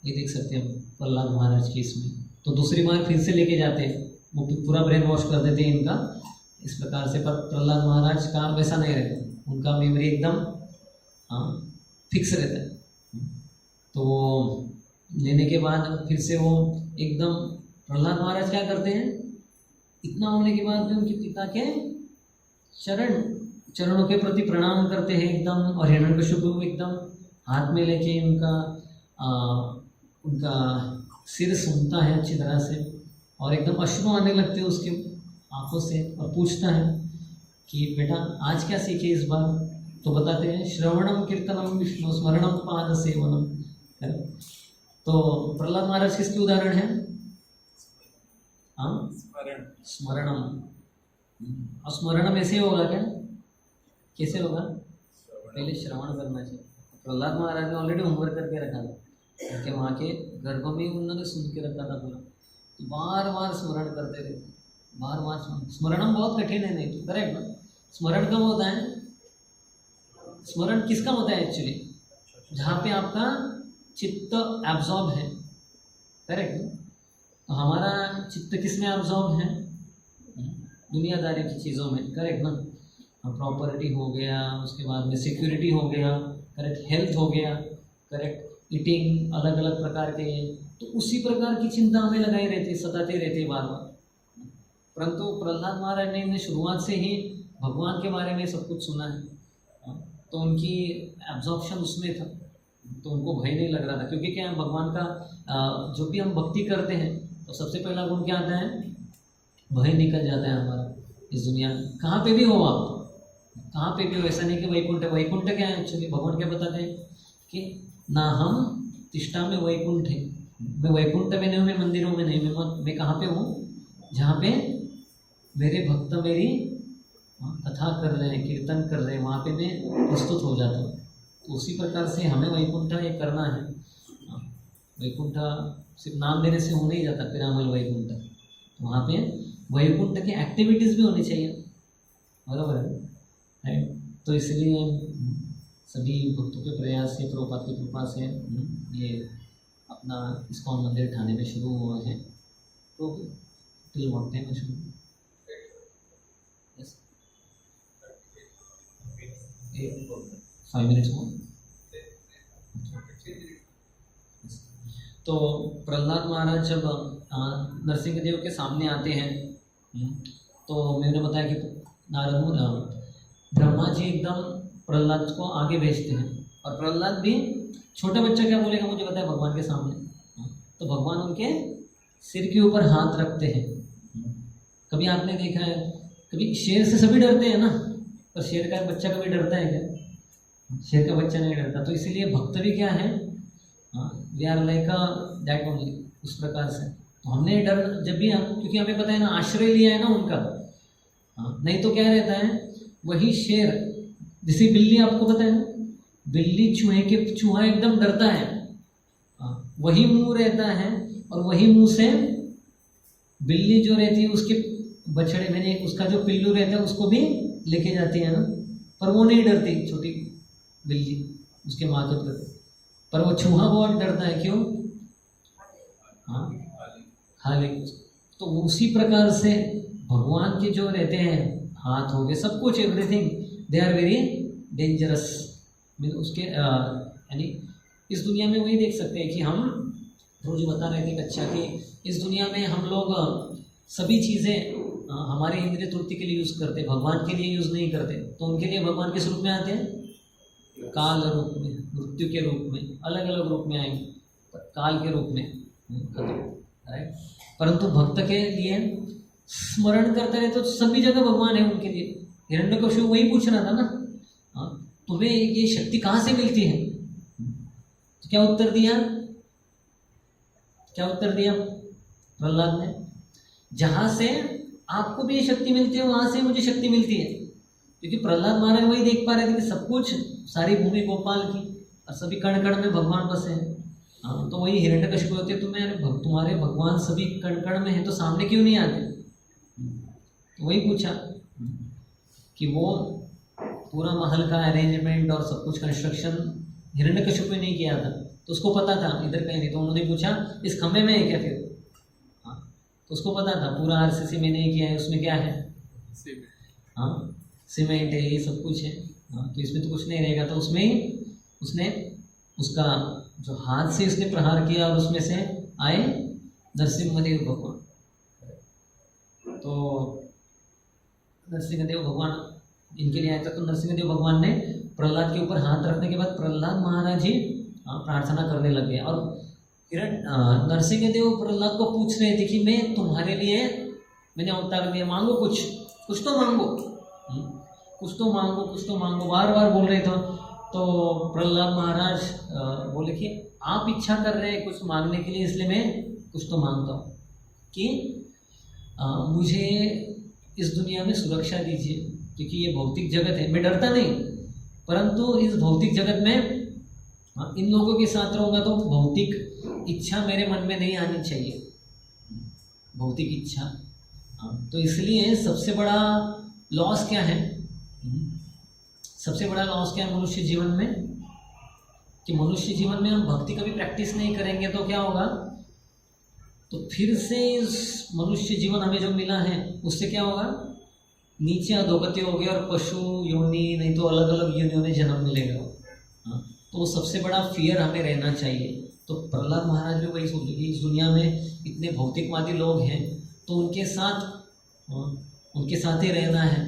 A: ये देख सकते हैं प्रहलाद महाराज की इसमें। तो दूसरी बार फिर से लेके जाते हैं, वो पूरा ब्रेन वॉश कर देते हैं इनका इस प्रकार से। पर प्रहलाद महाराज का वैसा नहीं रहता, उनका मेमोरी एकदम फिक्स रहता है। तो वो लेने के बाद फिर से वो एकदम, प्रहलाद महाराज क्या करते हैं, इतना होने के बाद भी उनके पिता के चरणों के प्रति प्रणाम करते हैं एकदम, और हिरण्यकशिपु एकदम हाथ में लेके उनका सिर सूंघता है अच्छी तरह से, और एकदम अश्रु आने लगते हैं उसके आंखों से, और पूछता है कि बेटा आज क्या सीखे इस बार, तो बताते हैं श्रवणम कीर्तनम विष्णु स्मरणम पाद सेवनम, है ना। तो प्रहलाद महाराज किसके उदाहरण है? हाँ, स्मरणम। और स्मरणम ऐसे होगा क्या? कैसे होगा? पहले श्रवण करना चाहिए। प्रहलाद महाराज ने ऑलरेडी होमवर्क करके रखा था, क्योंकि वहाँ के गर्भ में उन्होंने सुन के रखा था पूरा, तो बार बार स्मरण करते रहते, बार बार स्मरणम बहुत कठिन है, नहीं तो करेक्ट ना? स्मरण कब होता है? स्मरण किसका होता है एक्चुअली? जहाँ पे आपका चित्त एब्जॉर्ब है, करेक्ट ना? तो हमारा चित्त किस में एब्जॉर्ब है? दुनियादारी की चीज़ों में, करेक्ट ना? प्रॉपर्टी हो गया, उसके बाद में सिक्योरिटी हो गया, करेक्ट, हेल्थ हो गया, करेक्ट, ईटिंग, अलग अलग प्रकार के, तो उसी प्रकार की चिंता हमें लगाई रहती, सताते रहते बार बार। परंतु प्रहलाद महाराज ने इन्हें शुरुआत से ही भगवान के बारे में सब कुछ सुना है, तो उनकी एब्जॉर्प्शन उसमें था, तो उनको भय नहीं लग रहा था। क्योंकि क्या है, भगवान का जो भी हम भक्ति करते हैं तो सबसे पहला गुण क्या आता है? भय निकल जाता है हमारा इस दुनिया में। कहाँ पे भी हो आप, कहाँ पे भी हो, ऐसा नहीं कि वैकुंठ। वैकुंठ क्या है एक्चुअली? भगवान क्या बताते हैं कि ना हम तिष्ठा में वैकुंठ है, मैं वैकुंठ में नहीं हूँ, मैं मंदिरों में नहीं, मैं कहाँ पे हूँ? जहाँ पे मेरे भक्त मेरी कथा कर रहे हैं, कीर्तन कर रहे हैं, वहाँ पे मैं प्रस्तुत हो जाता हूँ। तो उसी प्रकार से हमें वैकुंठ ये करना है। वैकुंठ सिर्फ नाम लेने से हो नहीं जाता, पिरामल वैकुंठ, तो वहाँ पे वैकुंठ की एक्टिविटीज़ भी होनी चाहिए, बराबर है। तो इसलिए सभी भक्तों के प्रयास से, प्रभुपाद की कृपा से ये अपना इस्कॉन मंदिर ठाणे में शुरू हुए हैं। तो टिल व्हाट टाइम में शुरू? 5 मिनट्स हो। तो प्रहलाद महाराज जब नरसिंह देव के सामने आते हैं, तो मैंने बताया कि नारद ब्रह्मा जी एकदम प्रहलाद को आगे भेजते हैं, और प्रहलाद भी, छोटा बच्चा क्या बोलेगा मुझे बताया भगवान के सामने, तो भगवान उनके सिर के ऊपर हाथ रखते हैं। कभी आपने देखा है, कभी शेर से सभी डरते हैं ना, पर शेर का बच्चा कभी डरता है क्या? शेर का बच्चा नहीं डरता। तो इसीलिए भक्त भी क्या है, we are like that only, उस प्रकार से। तो हमने डर जब भी हम, क्योंकि हमें पता है ना, आश्रय लिया है ना उनका, नहीं तो क्या रहता है, वही शेर, जैसे बिल्ली, आपको पता है ना, बिल्ली चूहा एकदम डरता है, वही मुंह रहता है, और वही मुंह से बिल्ली जो रहती है उसके बछड़े, मैंने उसका जो पिल्लू रहता है उसको भी लेके जाती है ना, पर वो नहीं डरती छोटी बिल्ली उसके माँ के प्रति, पर वो चूहा बहुत डरता है। क्यों? हाल। तो उसी प्रकार से भगवान के जो रहते हैं हाथ हो गए, सब कुछ, everything, they are very dangerous. उसके यानी इस दुनिया में वही देख सकते हैं कि हम रोज बता रहे थे कक्षा कि इस दुनिया में हम लोग सभी चीज़ें हमारे इंद्रिय तृप्ति के लिए यूज़ करते, भगवान के लिए यूज़ नहीं करते। तो उनके लिए भगवान किस रूप में आते हैं? काल रूप में, मृत्यु के रूप में, अलग अलग रूप में आएंगे, काल के रूप में, राइट। परंतु भक्त के लिए स्मरण करते रहे तो सभी जगह भगवान है उनके लिए। हिरण्यकशिपु वही पूछ रहा था ना, तुम्हें ये शक्ति कहाँ से मिलती है? तो क्या उत्तर दिया? प्रहलाद ने, जहाँ से आपको भी ये शक्ति मिलती है वहाँ से मुझे शक्ति मिलती है। क्योंकि प्रहलाद महाराज वही देख पा रहे थे कि सब कुछ, सारी भूमि गोपाल की, और सभी कण कण में भगवान बसे हैं। तो वही हिरण्यकशिपु होते, तुम्हारे भगवान सभी कण कण में हैं, तो सामने क्यों नहीं आते? तो वही पूछा कि वो पूरा महल का अरेंजमेंट और सब कुछ कंस्ट्रक्शन हिरण्यकशिपु ने नहीं किया था, तो उसको पता था इधर कहीं नहीं। तो उन्होंने पूछा इस खंभे में है क्या फिर? तो उसको पता था पूरा आरसीसी में नहीं किया है, उसमें क्या है? सीमेंट है, ये सब कुछ है, तो इसमें तो कुछ नहीं रहेगा। तो उसमें उसने उसका जो हाथ से उसने प्रहार किया और उसमें से आए नरसिंहदेव भगवान। तो नरसिंहदेव भगवान इनके लिए आया था। तो नरसिंहदेव भगवान ने प्रहलाद के ऊपर हाथ रखने के बाद प्रहलाद महाराज ही प्रार्थना करने लगे, और नरसिंहदेव प्रहलाद को पूछ रहे थे कि मैं तुम्हारे लिए मैंने अवतार लिया, मांगो कुछ तो मांगो, कुछ तो मांगो बार बार बोल रहे थे। तो प्रहलाद महाराज बोले कि आप इच्छा कर रहे हैं कुछ मांगने के लिए, इसलिए मैं कुछ तो मांगता हूँ कि मुझे इस दुनिया में सुरक्षा दीजिए, क्योंकि ये भौतिक जगत है। मैं डरता नहीं, परंतु इस भौतिक जगत में इन लोगों के साथ रहूँगा तो भौतिक इच्छा मेरे मन में नहीं आनी चाहिए, भौतिक इच्छा। तो इसलिए सबसे बड़ा लॉस क्या है, सबसे बड़ा लॉस क्या है मनुष्य जीवन में, कि मनुष्य जीवन में हम भक्ति कभी प्रैक्टिस नहीं करेंगे तो क्या होगा, तो फिर से इस मनुष्य जीवन हमें जो मिला है उससे क्या होगा, नीचे अधोगति होगी और पशु योनि नहीं तो अलग अलग योनियों में जन्म मिलेगा। तो वो सबसे बड़ा फियर हमें रहना चाहिए। तो प्रहलाद महाराज भी वही सोचे कि इस दुनिया में इतने भौतिकवादी लोग हैं तो उनके साथ ही रहना है,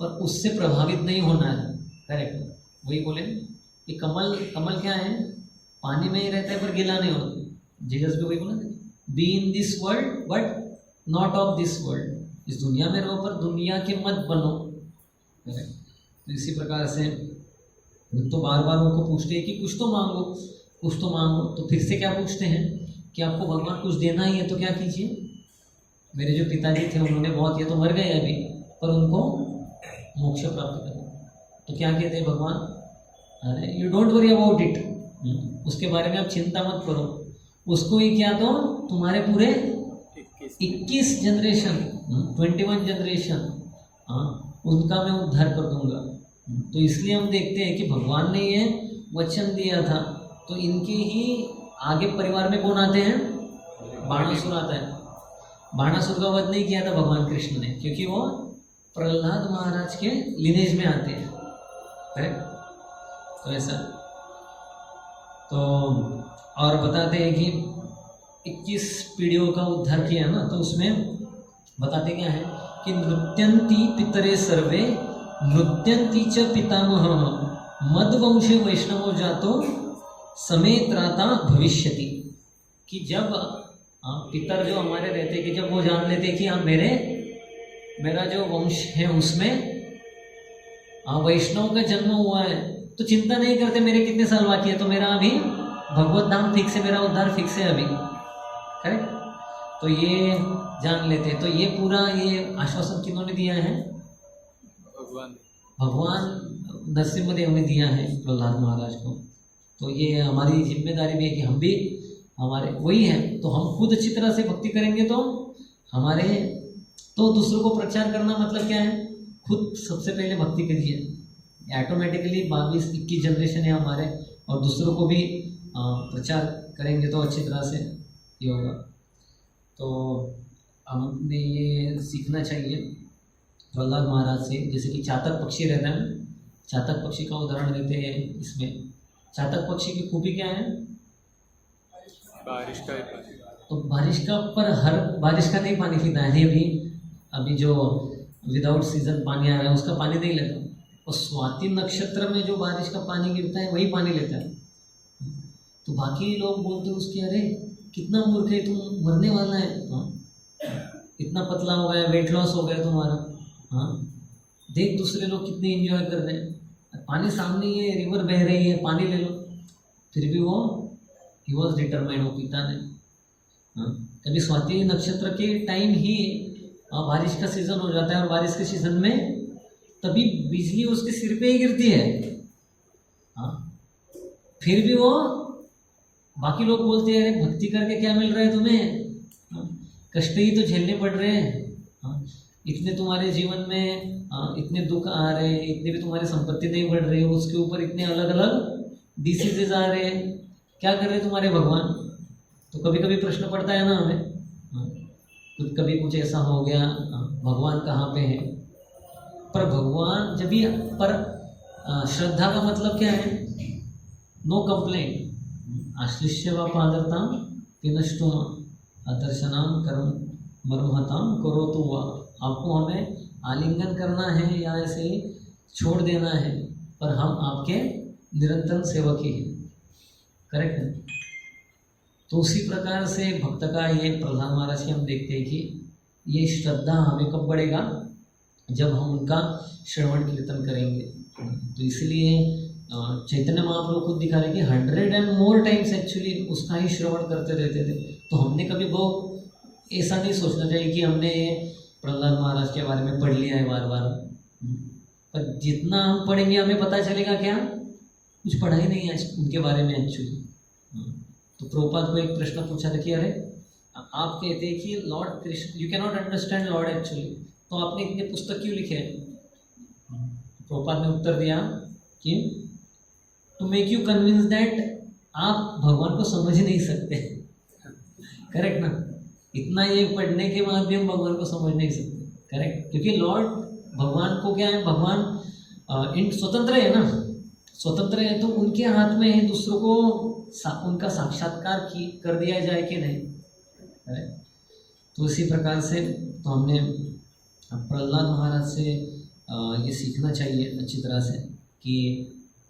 A: पर उससे प्रभावित नहीं होना है। करेक्ट, वही बोले कि कमल क्या है, पानी में ही रहता है पर गीला नहीं होता। जीसस भी वही बोला, be in this world but not of this world. इस दुनिया में रहो पर दुनिया के मत बनो। तो इसी प्रकार से तो बार बार उनको पूछते हैं कि कुछ तो मांगो, कुछ तो मांगो। तो फिर से क्या पूछते हैं कि आपको भगवान कुछ देना ही है तो क्या कीजिए। मेरे जो पिताजी थे उन्होंने बहुत, ये तो मर गए अभी, पर उनको मोक्ष प्राप्त करना। तो क्या कहते हैं भगवान, अरे you don't worry about it, उसके बारे में आप चिंता मत करो। उसको ही क्या, तो तुम्हारे पूरे 21 जनरेशन 21 जनरेशन उनका मैं उद्धार कर दूंगा। तो इसलिए हम देखते हैं कि भगवान ने ये वचन दिया था, तो इनके ही आगे परिवार में कौन आते हैं, बाणासुर आता है। बाणासुर का वध नहीं किया था भगवान कृष्ण ने, क्योंकि वो प्रहलाद महाराज के लिनेज में आते हैं। करेक्ट, तो ऐसा। तो और बताते हैं कि 21 पीढ़ियों का उद्धार किया ना, तो उसमें बताते क्या है कि नृत्यंती पितरे सर्वे नृत्यंती च पितामह मदवंशे वैष्णवो जातो समेत्राता भविष्यति। कि जब पितर जो हमारे रहते, कि जब वो जान लेते कि हाँ मेरा जो वंश है उसमें वैष्णव का जन्म हुआ है, तो चिंता नहीं करते मेरे कितने साल बाकी है, तो मेरा अभी भगवत धाम फिक्स है, मेरा उद्धार फिक्स है अभी। करेक्ट, तो ये जान लेते। तो ये पूरा ये आश्वासन किन्होंने दिया है, भगवान नरसिम्हदेव ने दिया है प्रहलाद महाराज को। तो ये हमारी जिम्मेदारी भी है कि हम भी हमारे वही है। तो हम खुद अच्छी तरह से भक्ति करेंगे तो हमारे, तो दूसरों को प्रचार करना मतलब क्या है, खुद सबसे पहले भक्ति करिए, ऑटोमेटिकली 22-21 जनरेशन है हमारे, और दूसरों को भी प्रचार करेंगे तो अच्छी तरह से ये होगा। तो हमें ये सीखना चाहिए प्रहलाद महाराज से। जैसे कि चातक पक्षी रहता है, चातक पक्षी का उदाहरण देते हैं इसमें। चातक पक्षी की खूबी क्या है,
C: बारिश का
A: तो बारिश का, पर हर बारिश का नहीं पानी पीता है। अभी जो विदाउट सीजन पानी आ रहा है उसका पानी नहीं लेता, और स्वाति नक्षत्र में जो बारिश का पानी गिरता है वही पानी लेता है। तो बाकी लोग बोलते हैं उसके, अरे कितना मूर्ख है तुम, मरने वाला है, इतना पतला हो गया, वेट लॉस हो गया तुम्हारा, देख दूसरे लोग कितने एंजॉय कर रहे हैं, पानी सामने ही है, रिवर बह रही है, पानी ले लो। फिर भी वो ही वॉज डिटरमाइंड, वो पिता ने। कभी स्वाति नक्षत्र के टाइम ही बारिश का सीजन हो जाता है, और बारिश के सीजन में तभी बिजली उसके सिर पे ही गिरती है। फिर भी वो, बाकी लोग बोलते हैं अरे भक्ति करके क्या मिल रहा है तुम्हें, कष्ट ही तो झेलने पड़ रहे हैं, इतने तुम्हारे जीवन में इतने दुख आ रहे हैं, इतने भी तुम्हारी संपत्ति नहीं बढ़ रही है, उसके ऊपर इतने अलग अलग डिसीजेज आ रहे हैं, क्या कर रहे हैं तुम्हारे भगवान। तो कभी कभी प्रश्न पड़ता है ना हमें, कभी कुछ ऐसा हो गया, भगवान कहाँ पे है। पर भगवान जब भी, पर श्रद्धा का मतलब क्या है, नो कंप्लेंट, आश्लिष्य व पादरताम विनष्टुम अदर्शनाम कर्म मर्महताम करो तो हुआ। आपको हमें आलिंगन करना है या ऐसे ही छोड़ देना है, पर हम आपके निरंतर सेवक ही हैं। करेक्ट है। तो उसी प्रकार से भक्त का ये प्रहलाद महाराज की हम देखते हैं कि ये श्रद्धा हमें कब बढ़ेगा, जब हम उनका श्रवण कीर्तन करेंगे। तो इसलिए चैतन्य महाप्रभु खुद दिखा रहे कि 100 and more टाइम्स एक्चुअली उसका ही श्रवण करते रहते थे। तो हमने कभी वो ऐसा नहीं सोचना चाहिए कि हमने प्रहलाद महाराज के बारे में पढ़ लिया है बार बार, पर जितना हम पढ़ेंगे हमें पता चलेगा क्या, कुछ पढ़ा ही नहीं है उनके बारे में एक्चुअली। तो प्रभुपाद को एक प्रश्न पूछा था कि अरे आप कहते हैं कि Lord Krishna, you can not understand Lord actually, तो आपने इतने पुस्तक क्यों लिखे हैं? प्रभुपाद ने उत्तर दिया कि to make you convince that आप भगवान को समझ ही नहीं सकते। करेक्ट ना? इतना ये पढ़ने के बाद भी हम भगवान को समझ नहीं सकते। करेक्ट? क्योंकि लॉर्ड भगवान को क्या है, भगवान इन स्वतंत्र है ना, स्वतंत्र है, तो उनके हाथ में है दूसरों को उनका साक्षात्कार कर दिया जाए कि नहीं। तो इसी प्रकार से तो हमने प्रहलाद महाराज से ये सीखना चाहिए अच्छी तरह से कि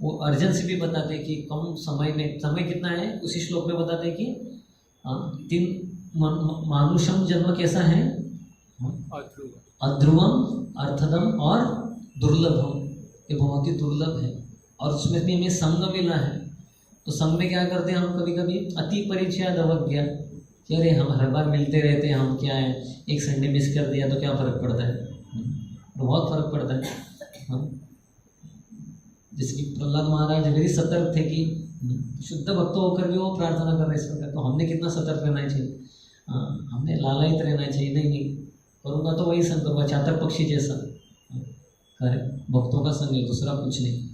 A: वो अर्जुन से भी बताते हैं कि कम समय में, समय कितना है उसी श्लोक में बताते हैं कि 3 मानुषम जन्म कैसा है, अध्रुवम, अर्थदम और दुर्लभम, ये बहुत ही दुर्लभ है। और उसमें भी हमें संग मिला है। तो संग में क्या करते हैं हम, कभी कभी अति परिचय अवज्ञा कि अरे हम हर बार मिलते रहते हैं, हम क्या है, एक संडे मिस कर दिया तो क्या फ़र्क पड़ता है, बहुत फ़र्क पड़ता है। जैसे कि प्रहलाद महाराज वेरी सतर्क थे कि शुद्ध भक्त होकर भी वो प्रार्थना कर रहे इस प्रकार, तो हमने कितना सतर्क रहना चाहिए, हमने लालायित रहना चाहिए। नहीं करूँगा तो वही संग करूँगा, चातक पक्षी जैसा करे, भक्तों का संग है, दूसरा कुछ नहीं।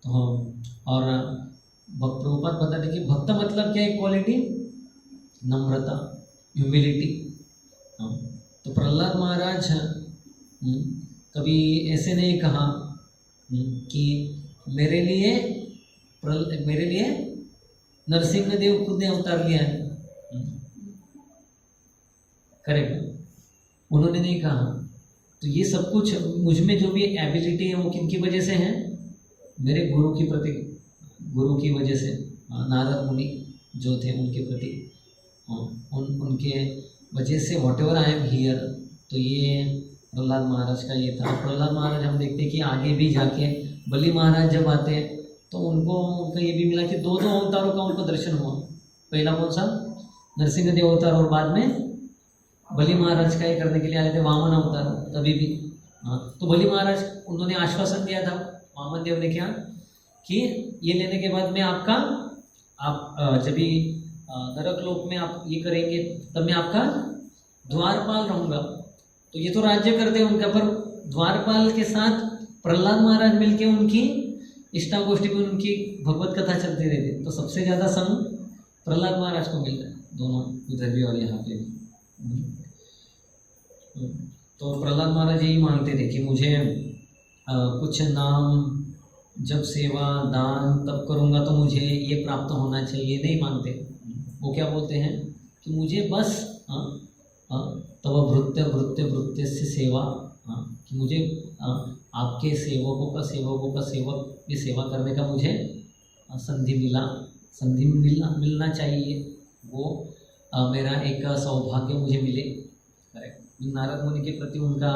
A: तो और प्रभुपाद बताते कि भक्त मतलब क्या है, क्वालिटी, नम्रता, ह्यूमिलिटी। तो प्रहलाद महाराज कभी ऐसे नहीं कहा कि मेरे लिए नरसिंह देव खुद ने अवतार लिया है। करेक्ट, उन्होंने नहीं कहा। तो ये सब कुछ मुझ में जो भी एबिलिटी है वो किनकी वजह से है, मेरे गुरु की प्रति, गुरु की वजह से, नारद मुनि जो थे उनके प्रति, उनके वजह से what ever I am here. तो ये प्रहलाद महाराज का ये था। प्रहलाद महाराज हम देखते हैं कि आगे भी जाके बलि महाराज जब आते हैं तो उनका ये भी मिला कि 2 अवतारों का उनको दर्शन हुआ। पहला कौन सा, नरसिंह देव अवतार, और बाद में बलि महाराज का ये करने के लिए आए थे वामन अवतार, तभी भी। तो बलि महाराज उन्होंने आश्वासन दिया था वामन देव ने क्या कि ये लेने के बाद में आप जब भी नरक लोक में आप ये करेंगे तब मैं आपका द्वारपाल रहूँगा। तो ये तो राज्य करते हैं उनका, पर द्वारपाल के साथ प्रहलाद महाराज मिलके उनकी इष्टागोष्ठी में उनकी भगवत कथा चलती रहती। तो सबसे ज़्यादा संग प्रहलाद महाराज को मिलता है, दोनों उधर भी और यहाँ पे भी। तो प्रहलाद महाराज यही मांगते थे कि मुझे कुछ नाम जब सेवा दान तब करूँगा तो मुझे ये प्राप्त होना चाहिए, नहीं मांगते। वो क्या बोलते हैं कि मुझे बस तब भृत्य से सेवा, कि मुझे आपके सेवकों का सेवक की सेवा करने का मुझे संधि मिलना चाहिए, वो मेरा एक सौभाग्य मुझे मिले। करेक्ट, नारद मुनि के प्रति उनका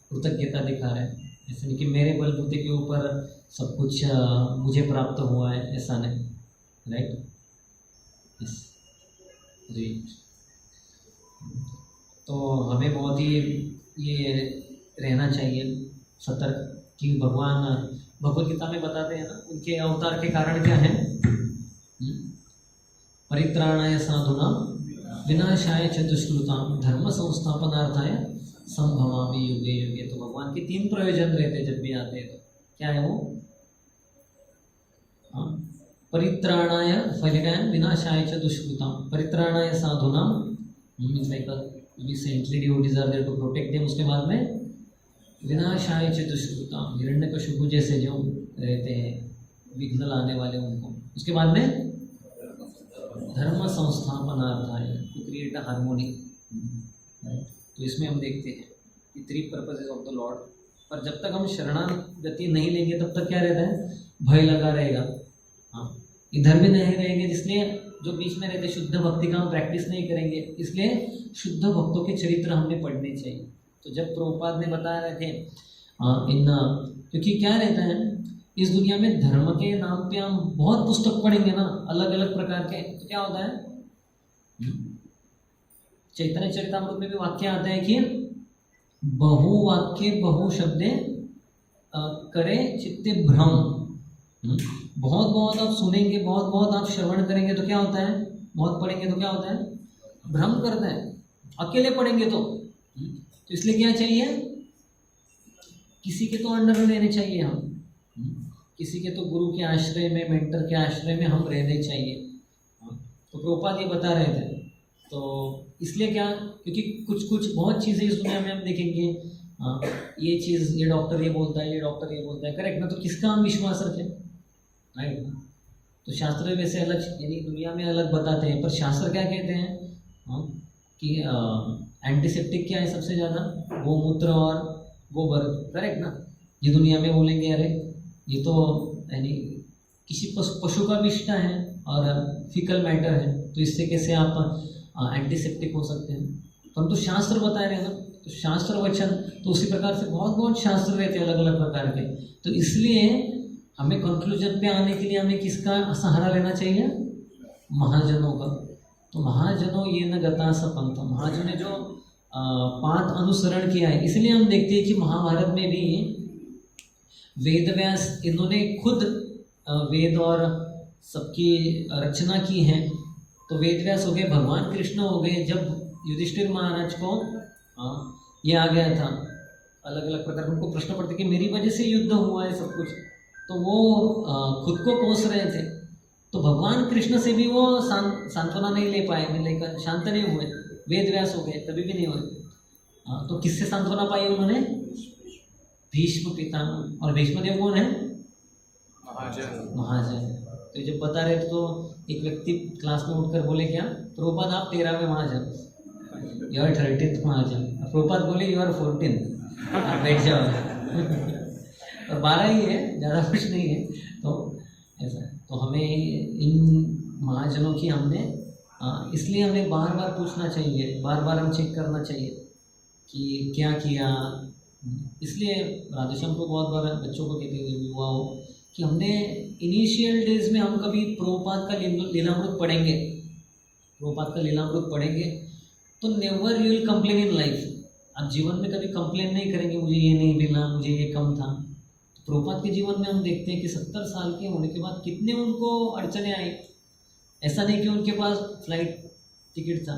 A: कृतज्ञता दिखा रहे हैं, ऐसे नहीं कि मेरे बलबूते के ऊपर सब कुछ मुझे प्राप्त हुआ है, ऐसा नहीं। राइट, तो हमें बहुत ही ये रहना चाहिए सतर्क कि भगवान भगवद गीता में बताते हैं ना, उनके अवतार के कारण क्या है, परित्राणाय साधूनां विनाशाय च दुष्कृतां धर्म संस्थापनार्थाय संभवामि युगे युगे। तो भगवान के 3 प्रयोजन रहते हैं जब भी आते हैं। तो क्या है वो, परित्राणाय फलिताय विनाशाय च दुष्कृतां, परित्राणाय साधूनां means like saintly devotees are there to protect them. उसके बाद में विनाशाय च दुष्कृतां, हिरण्यकशिपु जैसे जो रहते हैं विघ्न लाने वाले उनको। उसके बाद में धर्म संस्थापनार्थाय, टू क्रिएट अ हार्मोनी। तो इसमें हम देखते हैं कि 3 पर्पसेस ऑफ द लॉर्ड। पर जब तक हम शरणागति नहीं लेंगे तब तक क्या रहता है, भय लगा रहेगा। इधर भी नहीं रहेंगे, इसलिए जो बीच में रहते शुद्ध भक्ति का हम प्रैक्टिस नहीं करेंगे, इसलिए शुद्ध भक्तों के चरित्र हमें पढ़ने चाहिए। तो जब प्रभुपाद ने बता रहे थे क्योंकि क्या रहता है इस दुनिया में धर्म के नाम पे हम बहुत पुस्तक पढ़ेंगे ना अलग अलग प्रकार के, तो क्या होता है चैतन्य चरितामृत में भी वाक्य आता है कि बहु वाक्य बहु शब्दे करे चित्ते भ्रम। बहुत बहुत आप सुनेंगे, बहुत बहुत आप श्रवण करेंगे तो क्या होता है, बहुत पढ़ेंगे तो क्या होता है, भ्रम करता है। अकेले पढ़ेंगे तो इसलिए क्या चाहिए, किसी के तो अंडर में रहने चाहिए हम, किसी के तो गुरु के आश्रय में, मेंटर के आश्रय में हम रहने चाहिए। तो प्रभुपाद ये बता रहे थे, तो इसलिए क्या, क्योंकि कुछ कुछ बहुत चीज़ें इस दुनिया में हम देखेंगे, ये चीज़ ये डॉक्टर ये बोलता है, ये डॉक्टर ये बोलता है, करेक्ट ना, तो किसका हम विश्वास रखें, राइट। तो शास्त्र वैसे अलग, यानी दुनिया में अलग बताते हैं, पर शास्त्र क्या कहते हैं कि एंटीसेप्टिक क्या है सबसे ज़्यादा, गोमूत्र और गोबर, करेक्ट ना। ये दुनिया में बोलेंगे अरे ये तो यानी किसी पशु का विष्ठा है और फिकल मैटर है, तो इससे कैसे आप एंटीसेप्टिक हो सकते हैं। परंतु शास्त्र बता रहे हैं ना, तो शास्त्र वचन, तो उसी प्रकार से बहुत बहुत शास्त्र रहते हैं अलग अलग प्रकार के। तो इसलिए हमें कंक्लूजन पे आने के लिए हमें किसका सहारा लेना चाहिए, महाजनों का। तो महाजनों ये न गता सपंथ, महाजन ने जो पाठ अनुसरण किया है, इसलिए हम देखते हैं कि महाभारत में भी वेद व्यास इन्होंने खुद वेद और सबकी रचना की है। तो वेद व्यास हो गए, भगवान कृष्ण हो गए। जब युधिष्ठिर महाराज को ये आ गया था अलग अलग प्रकार, उनको प्रश्न पड़ते कि मेरी वजह से युद्ध हुआ है सब कुछ, तो वो खुद को कोस रहे थे। तो भगवान कृष्ण से भी वो सांत्वना नहीं ले पाए, लेकर शांत नहीं हुए, वेद व्यास हो गए, तभी भी नहीं हुए। तो किससे सांत्वना पाई उन्होंने, भीष्म पितामह। और भीष्मदेव कौन है, महाजन। तो जब बता रहे थे तो एक व्यक्ति क्लास में उठकर बोले क्या, प्रभुपाद आप 13वें महाजन, यू आर 13th महाजन। प्रभुपाद बोले यू आर 14, बैठ जाओ। और 12 ही है, ज़्यादा कुछ नहीं है। तो ऐसा, तो हमें इन महाजनों की हमने इसलिए हमें बार बार पूछना चाहिए, बार बार हम चेक करना चाहिए कि क्या किया। इसलिए राधेश्याम को बहुत बार बच्चों को कहते हैं, युवाओं, कि हमने इनिशियल डेज में हम कभी प्रभुपाद का लीलामृत पढ़ेंगे, प्रभुपाद का लीलामृत पढ़ेंगे तो never you will complain in life. आप जीवन में कभी कंप्लेन नहीं करेंगे मुझे ये नहीं मिला, मुझे ये कम था। तो प्रभुपाद के जीवन में हम देखते हैं कि 70 साल के होने के बाद कितने उनको अड़चने आई। ऐसा नहीं कि उनके पास फ्लाइट टिकट था,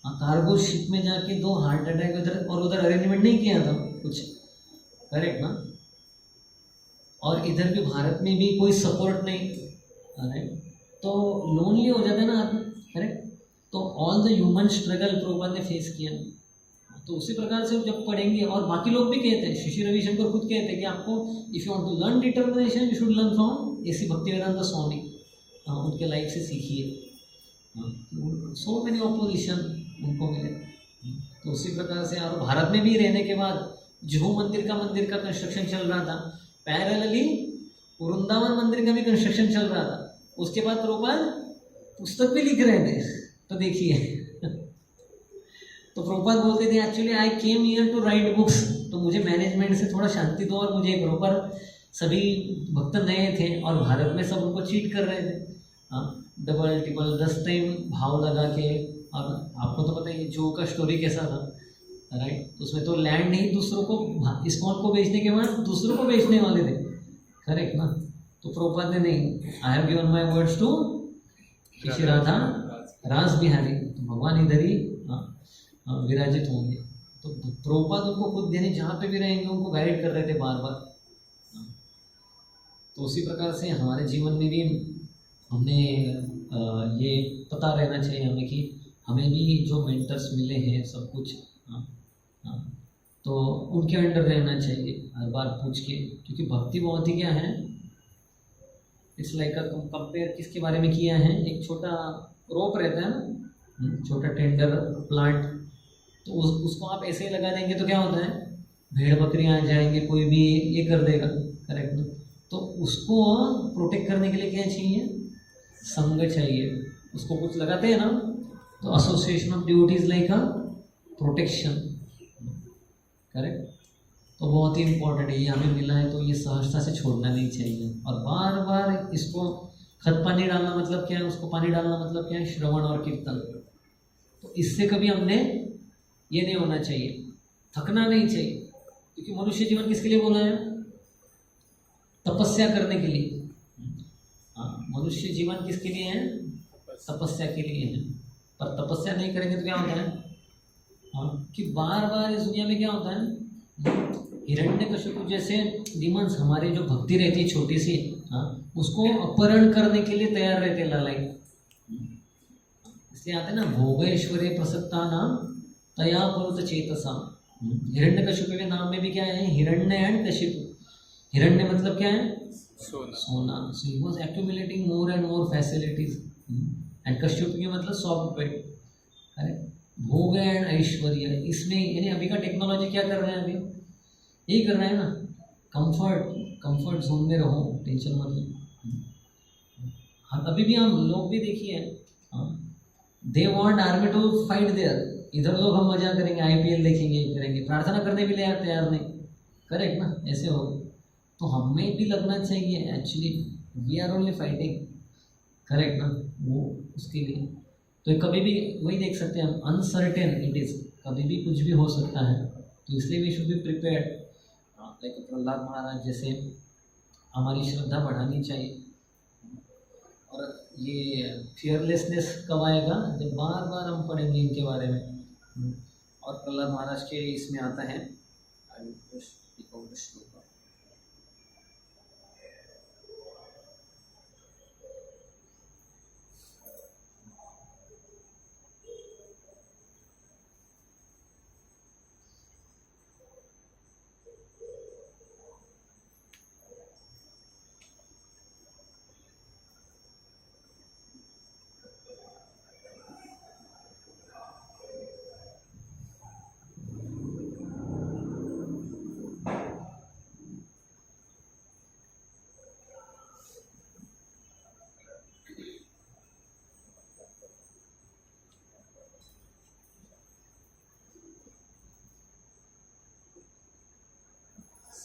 A: कार्गो शिप में जाके 2 हार्ट अटैक उधर और उधर अरेंजमेंट नहीं किया था कुछ, करेक्ट ना। और इधर भी भारत में भी कोई सपोर्ट नहीं, राइट। तो लोनली हो जाता है ना आदमी, करेक्ट। तो all the human struggle Prabhupada ने फेस किया। तो उसी प्रकार से जब पढ़ेंगे, और बाकी लोग भी कहते हैं, श्री रविशंकर खुद कहते हैं कि आपको if you want to learn determination you should learn from AC Bhaktivedanta Swami, उनके लाइफ से सीखिए। सो मेनी ऑपोजिशन उनको मिले। तो उसी प्रकार से और भारत में भी रहने के बाद जुहू मंदिर का कंस्ट्रक्शन चल रहा था, पैरेलली वृंदावन मंदिर का भी कंस्ट्रक्शन चल रहा था। उसके बाद प्रभुपाद पुस्तक भी लिख रहे थे। तो देखिए तो प्रभुपाद बोलते थे actually I came here to write books. तो मुझे मैनेजमेंट से थोड़ा शांति दो, और मुझे एक ऊपर सभी भक्त नए थे और भारत में सब उनको चीट कर रहे थे, डबल टिबल 10 टाइम भाव लगा के। और आपको तो पता है जो का स्टोरी कैसा था, राइट। उसमें तो लैंड ही दूसरों को, इस्कॉन को बेचने के बाद दूसरों को बेचने वाले थे, करेक्ट ना। तो प्रभुपाद ने नहीं, I have given my words to Shri Radha Ras Bihari, तो भगवान इधर ही विराजित होंगे। तो प्रभुपाद उनको खुद यानी जहाँ पे भी रहेंगे उनको गाइड कर रहे थे बार बार। तो उसी प्रकार से हमारे जीवन में भी हमने ये पता रहना चाहिए हमें कि हमें भी जो मेंटर्स मिले हैं सब कुछ, तो उनके अंडर रहना चाहिए हर बार पूछ के। क्योंकि भक्ति बहुत ही क्या है, इट्स लाइक कंपेयर किसके बारे में किया है, एक छोटा रोप रहता है ना, छोटा टेंडर प्लांट, तो उसको आप ऐसे ही लगा देंगे तो क्या होता है, भेड़ बकरियाँ आ जाएंगे, कोई भी ये कर देगा, करेक्ट ना। तो उसको प्रोटेक्ट करने के लिए क्या चाहिए, संग चाहिए। उसको कुछ लगाते हैं ना, तो association of duties like a protection. Correct. तो बहुत ही इम्पोर्टेंट है, ये हमें मिला है तो ये सहजता से छोड़ना नहीं चाहिए। और बार बार इसको खत पानी डालना मतलब क्या है, उसको पानी डालना मतलब क्या है, श्रवण और कीर्तन। तो इससे कभी हमने ये नहीं होना चाहिए, थकना नहीं चाहिए, क्योंकि मनुष्य जीवन किसके लिए बोला है, तपस्या करने के लिए। हाँ, मनुष्य जीवन किसके लिए है, तपस्या के लिए है। पर तपस्या नहीं करेंगे तो क्या होता है, हाँ, कि बार बार इस दुनिया में क्या होता है, हिरण्यकशिपु जैसे डिमंस, हमारी जो भक्ति रहती है छोटी सी, हाँ, उसको अपहरण करने के लिए तैयार रहते हैं लालाई। इसलिए आते हैं ना, भोगेश्वरे प्रसक्ता नाम तया पुरुत चेतसा। हिरण्यकशिपु के नाम में भी क्या है, हिरण्य एंड कशिपु। हिरण्य मतलब क्या है, सोना। So he was accumulating more and more facilities. And Kashyap की मतलब सॉफ्टवेयर। अरे भोग एंड ऐश्वर्य, इसमें यानी अभी का टेक्नोलॉजी क्या कर रहे हैं, अभी यही कर रहे हैं ना, कंफर्ट जोन में रहो, टेंशन मत लो। हाँ, अभी भी हम लोग भी देखिए, they want army to fight there, इधर लोग हम मजा करेंगे, IPL देखेंगे, करेंगे, प्रार्थना करने भी तैयार नहीं। करेक्ट ना, ऐसे हो। तो हमें भी लगना चाहिए, actually we are only fighting. Correct ना, वो उसके लिए तो कभी भी वही देख सकते हैं हम, अनसर्टेन इट इज़, कभी भी कुछ भी हो सकता है। तो इसलिए we should be prepared. Like Prahlad Maharaj जैसे हमारी श्रद्धा बढ़ानी चाहिए। और ये फियरलेसनेस कब आएगा, जब बार बार हम पढ़ेंगे इनके बारे में। और प्रहलाद महाराज के इसमें आता है,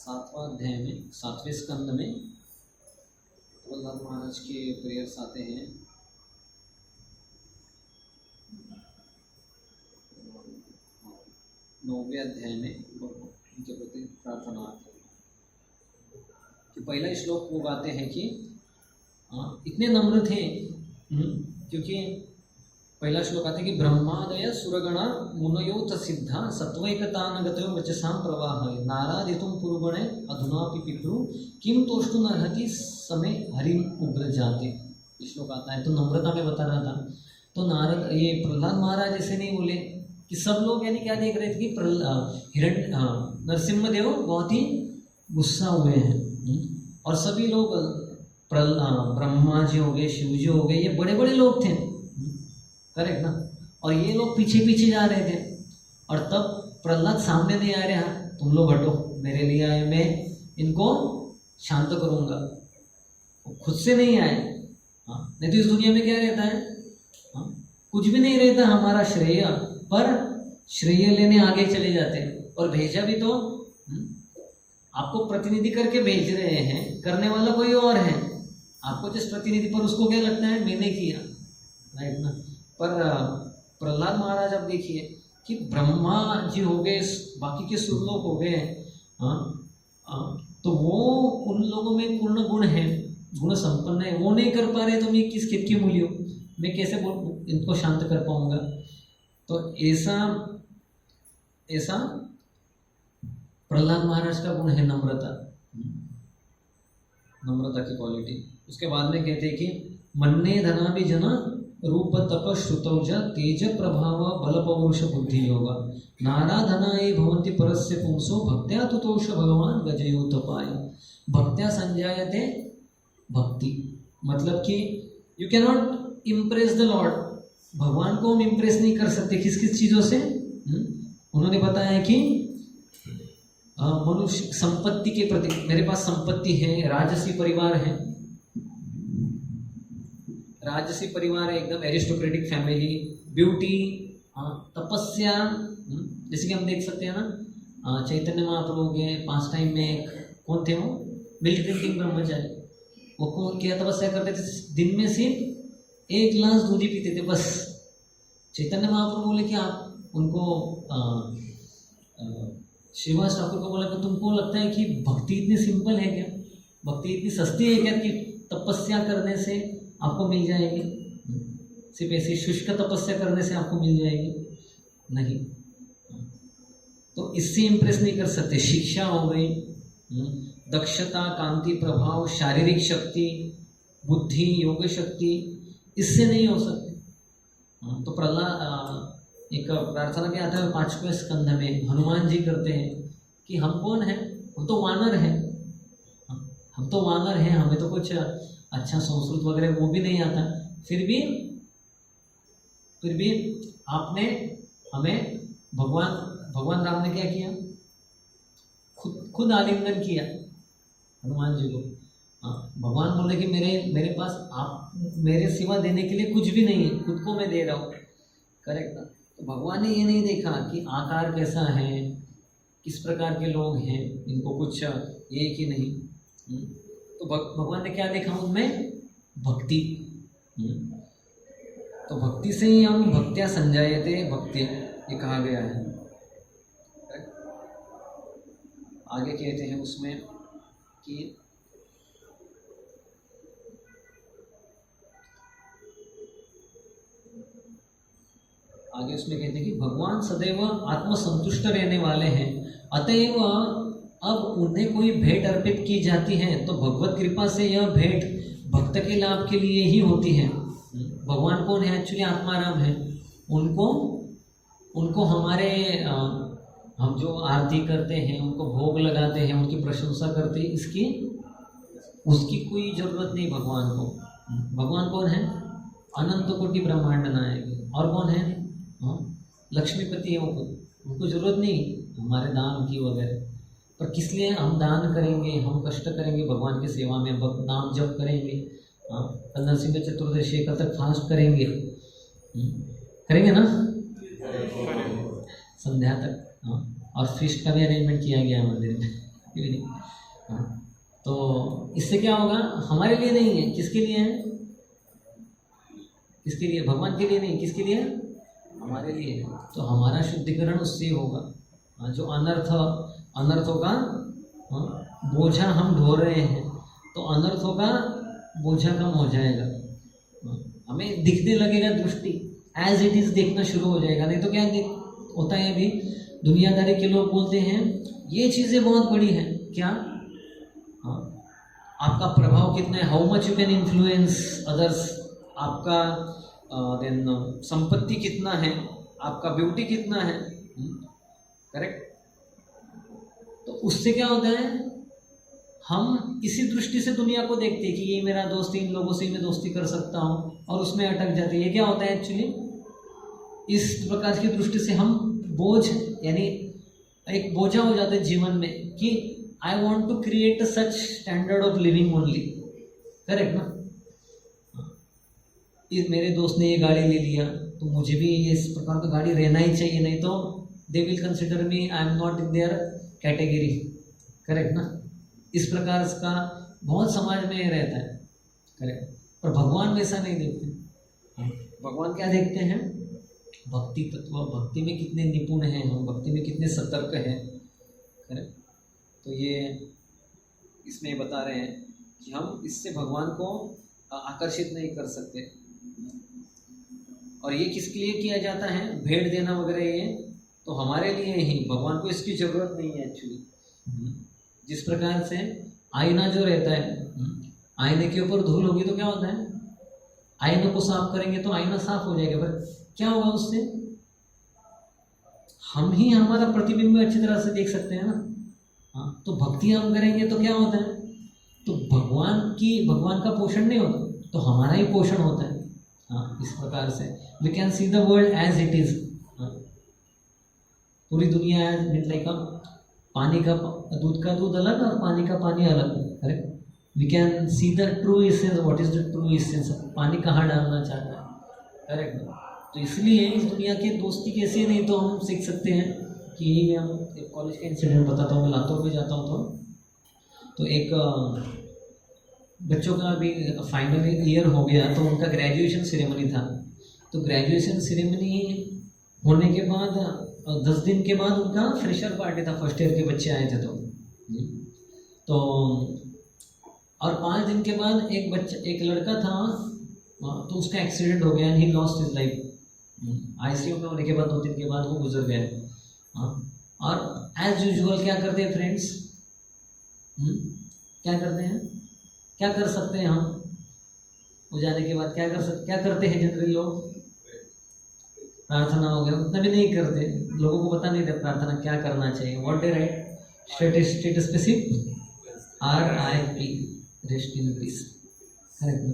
A: सातवां अध्याय में, सातवें स्कंद में प्रहलाद महाराज के प्रेयर्स आते हैं। नौवें अध्याय में उनके प्रति प्रार्थना आती है। कि पहला श्लोक वो गाते हैं कि इतने नम्र थे, क्योंकि पहला श्लोक आता है कि ब्रह्मादय सुरगणा मुनयोथ सिद्धा सत्वैकतानगतो वचसां प्रवाह नारादितुं पुरुगणे अधुनापि पितृ किम तोष्टु नर्हति समय हरिम उग्र जाते। ये श्लोक आता है। तो नम्रता में बता रहा था। तो नारद, ये प्रहलाद महाराज ऐसे नहीं बोले कि सब लोग यानी क्या देख रहे थे कि नरसिम्हदेव बहुत ही गुस्सा हुए हैं, और सभी लोग ब्रह्मा जी हो गए, शिव जी हो गए, ये बड़े बड़े लोग थे। करेक्ट ना, और ये लोग पीछे पीछे जा रहे थे। और तब प्रहलाद सामने नहीं आ रहा, तुम लोग हटो, मेरे लिए आए, मैं इनको शांत करूंगा। वो खुद से नहीं आए। हाँ, नहीं तो इस दुनिया में क्या रहता है, हाँ, कुछ भी नहीं रहता हमारा श्रेय, पर श्रेय लेने आगे चले जाते हैं। और भेजा भी तो आपको प्रतिनिधि करके भेज रहे हैं, करने वाला कोई और है। आपको जिस प्रतिनिधि पर उसको क्या लगता है, मैंने किया, राइट ना। पर प्रहलाद महाराज आप देखिए कि ब्रह्मा जी हो गए, बाकी के सुरलोक हो गए, तो वो उन लोगों में पूर्ण गुण है, गुण संपन्न है, वो नहीं कर पा रहे तो मैं किस खेत की मूल्य हूँ, मैं कैसे इनको शांत कर पाऊंगा। तो ऐसा ऐसा प्रहलाद महाराज का गुण है, नम्रता, नम्रता की क्वालिटी। उसके बाद में कहते हैं कि मन्ने धना भी जना रूप तप श्रुतौज तेज प्रभाव बल पौरुष बुद्धि योग नाराधना ये भवन्ति परस्य पुंसो भक्त्या तुतोष भगवान गजयोतपाय। भक्त्या संजायते भक्ति, मतलब कि you can not impress the Lord. भगवान को हम इम्प्रेस नहीं कर सकते किस किस चीज़ों से। उन्होंने बताया कि मनुष्य संपत्ति के प्रति, मेरे पास संपत्ति है, राजसी परिवार है, राजसी परिवार है, एकदम एरिस्टोक्रेटिक फैमिली, ब्यूटी, तपस्या, जैसे कि हम देख सकते हैं ना, चैतन्य महाप्रभु के पास टाइम में एक कौन थे, वो मिल्क ड्रिंकिंग ब्रह्मचारी, वो क्या तपस्या करते थे, दिन में सिर्फ 1 गिलास दूध ही पीते थे बस। चैतन्य महाप्रभु बोले कि आप उनको श्रीवास ठाकुर को बोला कि तुमको लगता है कि भक्ति इतनी सिंपल है क्या, भक्ति इतनी सस्ती है क्या कि तपस्या करने से आपको मिल जाएगी, सिर्फ ऐसी शुष्क तपस्या करने से आपको मिल जाएगी? नहीं। तो इससे इम्प्रेस नहीं कर सकते। शिक्षा हो गई, दक्षता, कांति, प्रभाव, शारीरिक शक्ति, बुद्धि, योग शक्ति, इससे नहीं हो सकते। तो प्रहलाद एक प्रार्थना भी आता है 5वें स्कंध में, हनुमान जी करते हैं कि हम कौन हैं, हम तो वानर हैं, हम तो वानर हैं, हमें तो कुछ अच्छा संस्कृत वगैरह वो भी नहीं आता, फिर भी आपने हमें भगवान राम ने क्या किया, खुद आलिंगन किया हनुमान जी को। भगवान बोले कि मेरे पास आप मेरे सिवा देने के लिए कुछ भी नहीं है, खुद को मैं दे रहा हूँ। करेक्ट ना? तो भगवान ने ये नहीं देखा कि आकार कैसा है, किस प्रकार के लोग हैं, इनको कुछ ये कि नहीं। तो भगवान ने क्या देखा उनमें? भक्ति। तो भक्ति से ही हम भक्त्या संजायते भक्ति, ये कहा गया है। आगे कहते हैं उसमें कि कहते हैं कि भगवान सदैव आत्मसंतुष्ट रहने वाले हैं, अतएव अब उन्हें कोई भेंट अर्पित की जाती है तो भगवत कृपा से यह भेंट भक्त के लाभ के लिए ही होती है। भगवान कौन है? एक्चुअली आत्माराम है। उनको हमारे हम जो आरती करते हैं, उनको भोग लगाते हैं, उनकी प्रशंसा करते हैं, उसकी कोई ज़रूरत नहीं भगवान को। भगवान कौन है? अनंत कोटि ब्रह्मांड नायक। और कौन है? लक्ष्मीपति है। उनको ज़रूरत नहीं हमारे दान की वगैरह। पर किस लिए हम दान करेंगे, हम कष्ट करेंगे भगवान की सेवा में, नाम जप करेंगे, कल नरसिंह चतुर्दशी कल तक फास्ट करेंगे, करेंगे ना संध्या तक। और फीस्ट का भी अरेंजमेंट किया गया मंदिर में। तो इससे क्या होगा? हमारे लिए नहीं है। किसके लिए है? किसके लिए? भगवान के लिए नहीं। किसके लिए? हमारे लिए है। तो हमारा शुद्धिकरण उससे होगा। जो अनर्थों का बोझा हम ढो रहे हैं, तो अनर्थों का बोझा कम हो जाएगा। हमें दिखने लगेगा, दृष्टि एज इट इज़ देखना शुरू हो जाएगा। नहीं तो क्या होता है, अभी दुनियादारी के लोग बोलते हैं ये चीज़ें बहुत बड़ी हैं। क्या? आपका प्रभाव कितना है, how much you can influence others, आपका देन संपत्ति कितना है, आपका ब्यूटी कितना है। करेक्ट? तो उससे क्या होता है, हम इसी दृष्टि से दुनिया को देखते हैं कि ये मेरा दोस्त, इन लोगों से मैं दोस्ती कर सकता हूँ, और उसमें अटक जाते हैं। ये क्या होता है एक्चुअली? इस प्रकार की दृष्टि से हम बोझ, यानी एक बोझा हो जाते हैं जीवन में कि I want to create such standard of living only. Correct ना? मेरे दोस्त ने ये गाड़ी ले लिया तो मुझे भी इस प्रकार का गाड़ी रहना ही चाहिए, नहीं तो they will consider me I am not in their category. Correct ना? इस प्रकार का बहुत समाज में रहता है। करेक्ट? पर भगवान वैसा नहीं देखते। भगवान क्या देखते हैं? भक्ति तत्व, भक्ति में कितने निपुण हैं हम, भक्ति में कितने सतर्क हैं। करेक्ट? तो ये इसमें बता रहे हैं कि हम इससे भगवान को आकर्षित नहीं कर सकते। और ये किसके लिए किया जाता है? भेंट देना वगैरह, ये तो हमारे लिए ही, भगवान को इसकी ज़रूरत नहीं है एक्चुअली। जिस प्रकार से आईना जो रहता है, आईने के ऊपर धूल होगी तो क्या होता है? आईने को साफ करेंगे तो आईना साफ हो जाएगा, पर क्या होगा उससे? हम ही हमारा प्रतिबिंब अच्छी तरह से देख सकते हैं ना। तो भक्ति हम करेंगे तो क्या होता है? तो भगवान का पोषण नहीं होता, तो हमारा ही पोषण होता है। इस प्रकार से we can see the world as it is. पूरी दुनिया एज लाइक पानी का, दूध का दूध अलग और पानी का पानी अलग। Correct? We can see the true essence. What is the true essence? पानी कहाँ डालना चाहता है। करेक्ट? तो इसलिए इस दुनिया की दोस्ती कैसी, नहीं तो हम सीख सकते हैं कि यही मैं हम एक कॉलेज का इंसिडेंट बताता हूँ। मैं लातूर में जाता हूँ तो एक बच्चों का अभी फाइनल ईयर हो गया तो उनका ग्रेजुएशन सेरेमनी था। तो ग्रेजुएशन सेरेमनी होने के बाद 10 दिन के बाद उनका फ्रेशर पार्टी था। फर्स्ट ईयर के बच्चे आए थे तो और 5 दिन के बाद एक लड़का था तो उसका एक्सीडेंट हो गया and he lost his life. ICU में होने के बाद 2 दिन के बाद वो गुजर गया। और एज यूजुअल क्या करते हैं फ्रेंड्स, क्या करते हैं, क्या कर सकते हैं हम हो जाने के बाद, क्या करते हैं जनरली लोग? प्रार्थना हो गया, उतना भी नहीं करते। लोगों को पता नहीं था प्रार्थना क्या करना चाहिए। What they right? Status specific RIP, rest in piece, correct.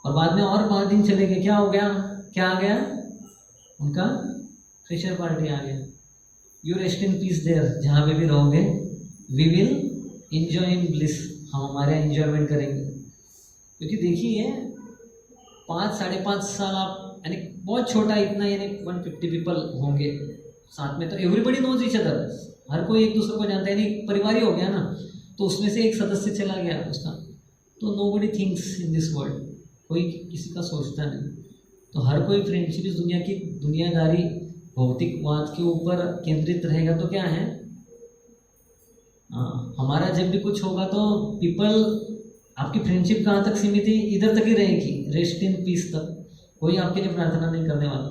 A: और बाद में और 5 दिन चले गए, क्या हो गया, क्या आ गया? उनका फ्रेशर पार्टी आ गया। You rest in peace there, जहाँ पे भी रहोगे we will enjoy in bliss, हम हमारे एंजॉयमेंट करेंगे। क्योंकि देखिए 5-5.5 साल आप यानी बहुत छोटा इतना यानी 150 पीपल होंगे साथ में, तो एवरीबडी नोज ईच अदर, हर कोई एक दूसरे को जानता है। यानी परिवार ही हो गया ना। तो उसमें से एक सदस्य चला गया उसका, तो nobody thinks in this world, कोई किसी का सोचता नहीं। तो हर कोई फ्रेंडशिप इस दुनिया की दुनियादारी भौतिकवाद के ऊपर केंद्रित रहेगा तो क्या है, हमारा जब भी कुछ होगा तो पीपल, आपकी फ्रेंडशिप कहाँ तक सीमित है? इधर तक ही रहेगी, रेस्ट इन पीस तक। कोई आपके लिए प्रार्थना नहीं करने वाला।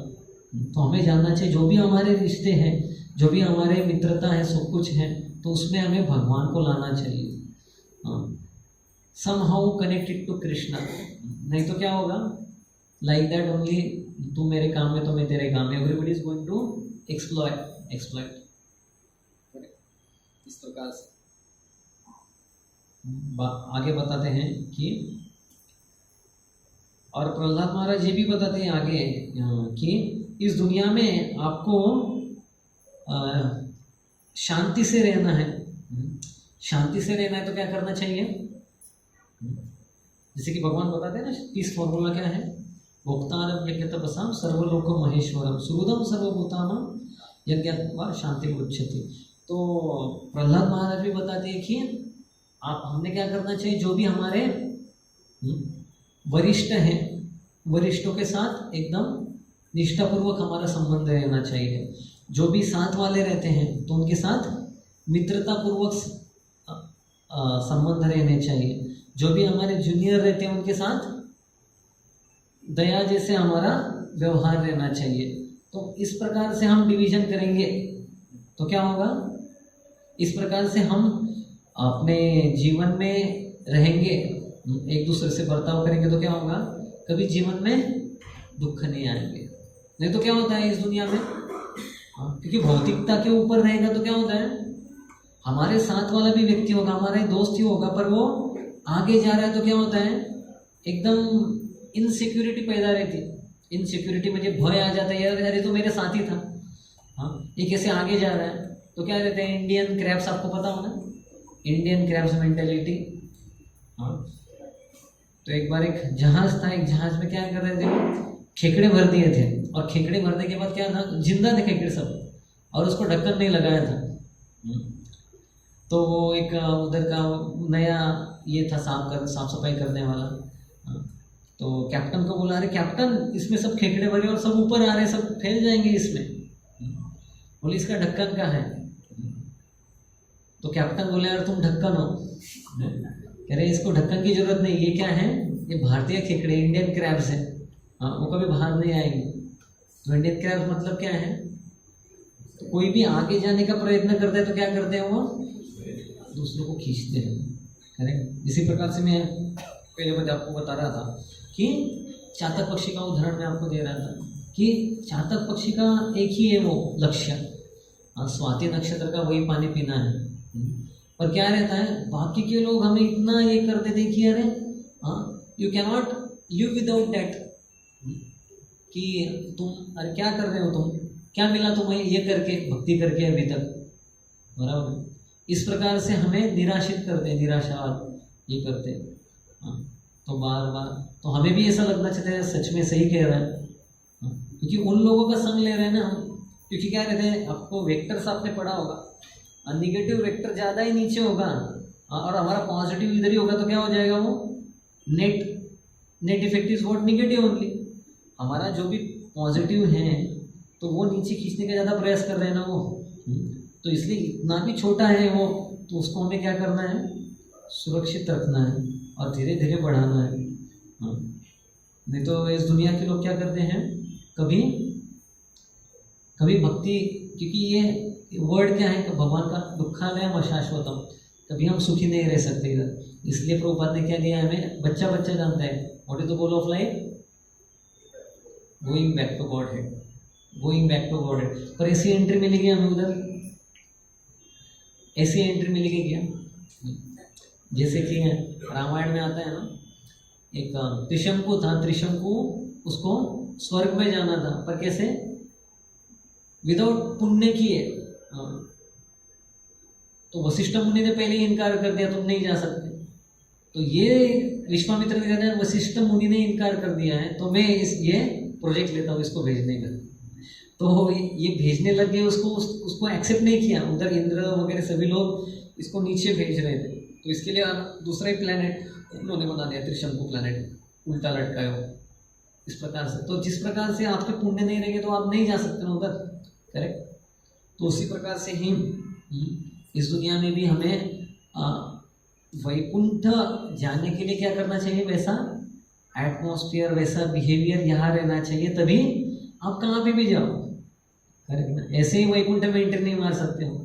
A: तो हमें जानना चाहिए जो भी हमारे रिश्ते हैं, जो भी हमारे मित्रता है, सब कुछ है, तो उसमें हमें भगवान को लाना चाहिए। somehow connected to कृष्णा, नहीं तो क्या होगा? लाइक दैट ओनली, तू मेरे काम में तो मैं तेरे काम में, everybody is going to exploit. इस प्रकार से आगे बताते हैं कि, और प्रहलाद महाराज ये भी बताते हैं आगे कि इस दुनिया में आपको शांति से रहना है। शांति से रहना है तो क्या करना चाहिए? जैसे कि भगवान बताते हैं ना, पीस फॉर्मूला क्या है? भोक्तारम यज्ञतपसाम सर्वलोक महेश्वरम सुहृदम सर्वभूतानां यज्ञत्वा शांति उच्यते। तो प्रहलाद महाराज भी बताते हैं कि आप, हमने क्या करना चाहिए? जो भी हमारे वरिष्ठ हैं, वरिष्ठों के साथ एकदम निष्ठापूर्वक हमारा संबंध रहना चाहिए। जो भी साथ वाले रहते हैं तो उनके साथ मित्रतापूर्वक संबंध रहने चाहिए। जो भी हमारे जूनियर रहते हैं उनके साथ दया जैसे हमारा व्यवहार रहना चाहिए। तो इस प्रकार से हम डिवीजन करेंगे तो क्या होगा? इस प्रकार से हम अपने जीवन में रहेंगे, एक दूसरे से बर्ताव करेंगे तो क्या होगा? कभी जीवन में दुख नहीं आएंगे। नहीं तो क्या होता है इस दुनिया में, क्योंकि भौतिकता के ऊपर रहेगा तो क्या होता है? हमारे साथ वाला भी व्यक्ति होगा, हमारा ही दोस्त ही होगा, पर वो आगे जा रहा है तो क्या होता है? एकदम इनसिक्योरिटी पैदा रहती है। इनसिक्योरिटी मुझे भय आ जाता है, यार अरे तो मेरे साथ ही था, ये कैसे आगे जा रहा है? तो क्या रहते हैं इंडियन क्रैब्स, आपको पता होगा इंडियन क्रैब्स मेंटेलिटी। तो एक बार एक जहाज था, एक जहाज में क्या कर रहे थे? खेकड़े भर दिए थे, और खेकड़े भरने के बाद क्या था? जिंदा थे खेकड़े सब, और उसको ढक्कन नहीं लगाया था। तो वो एक उधर का नया ये था साफ सफाई करने वाला। तो कैप्टन को बोला, अरे कैप्टन इसमें सब खेकड़े भरे और सब ऊपर आ रहे हैं, सब फैल जाएंगे इसमें। बोले इसका ढक्कन का है। तो कैप्टन बोले, यार तुम ढक्कन हो। कह रहे इसको ढक्कन की जरूरत नहीं, ये क्या है? ये भारतीय खेकड़े, इंडियन क्रैब्स है, वो कभी बाहर नहीं आएंगे। तो इंडियन क्रैब्स मतलब क्या है? तो कोई भी आगे जाने का प्रयत्न करता है तो क्या करते हैं? वो दूसरों को खींचते हैं, करेक्ट। इसी प्रकार से मैं पहले आपको बता रहा था कि चातक पक्षी का उदाहरण मैं आपको दे रहा था कि चातक पक्षी का एक ही है वो लक्ष्य, स्वाति नक्षत्र का वही पानी पीना है। पर क्या रहता है, बाकी के लोग हमें इतना ये करते थे कि अरे you can not live without that, कि तुम अरे क्या कर रहे हो, तुम क्या मिला तुम्हें ये करके, भक्ति करके अभी तक, बराबर। इस प्रकार से हमें निराशित करते हैं, निराशावाद ये करते हैं। तो बार बार तो हमें भी ऐसा लगना चाहिए सच में सही कह रहा है, क्योंकि उन लोगों का संग ले रहे हैं ना हम, क्योंकि क्या रहते हैं, आपको वेक्टर्स आपने पढ़ा होगा, निगेटिव वेक्टर ज़्यादा ही नीचे होगा और हमारा पॉजिटिव इधर ही होगा, तो क्या हो जाएगा वो net effect is what negative only. हमारा जो भी पॉजिटिव है तो वो नीचे खींचने का ज़्यादा प्रयास कर रहे हैं ना वो, तो इसलिए इतना भी छोटा है वो, तो उसको हमें क्या करना है, सुरक्षित रखना है और धीरे धीरे बढ़ाना है। हाँ, नहीं तो इस दुनिया के लोग क्या करते हैं, कभी कभी भक्ति, क्योंकि ये वर्ड क्या है कि भगवान का दुखालयम अशाश्वतम, कभी हम सुखी नहीं रह सकते इधर, इसलिए प्रभुपाद ने क्या दिया हमें, बच्चा बच्चा जानता है what is the goal of life, going back to godhead, going back to godhead. पर ऐसी एंट्री मिलेगी हमें उधर, ऐसी एंट्री मिलेगी क्या, जैसे कि रामायण में आता है ना, एक त्रिशंकु था, त्रिशंकु उसको स्वर्ग में जाना था, पर कैसे, विदाउट पुण्य किए। तो वशिष्ठ मुनि ने पहले ही इनकार कर दिया, तुम नहीं जा सकते। तो ये विश्वामित्र ने कहते हैं वशिष्ठ मुनि ने इनकार कर दिया है, तो मैं ये प्रोजेक्ट लेता हूँ इसको भेजने का। तो ये भेजने लग गए, उसको एक्सेप्ट नहीं किया, उधर इंद्र वगैरह सभी लोग इसको नीचे भेज रहे थे, तो इसके लिए दूसरा ही प्लेनेट उन्होंने बना दिया, त्रिशंकु प्लेनेट, उल्टा लटकाया हो इस प्रकार से। तो जिस प्रकार से आपके पुण्य नहीं रहेंगे तो आप नहीं जा सकते ना उधर, करेक्ट। तो उसी प्रकार से ही इस दुनिया में भी हमें वैकुंठ जाने के लिए क्या करना चाहिए, वैसा एटमॉस्फेयर, वैसा बिहेवियर यहाँ रहना चाहिए, तभी आप कहाँ पे भी जाओ, करेक्ट ना। ऐसे ही वैकुंठ में एंट्री नहीं मार सकते हो।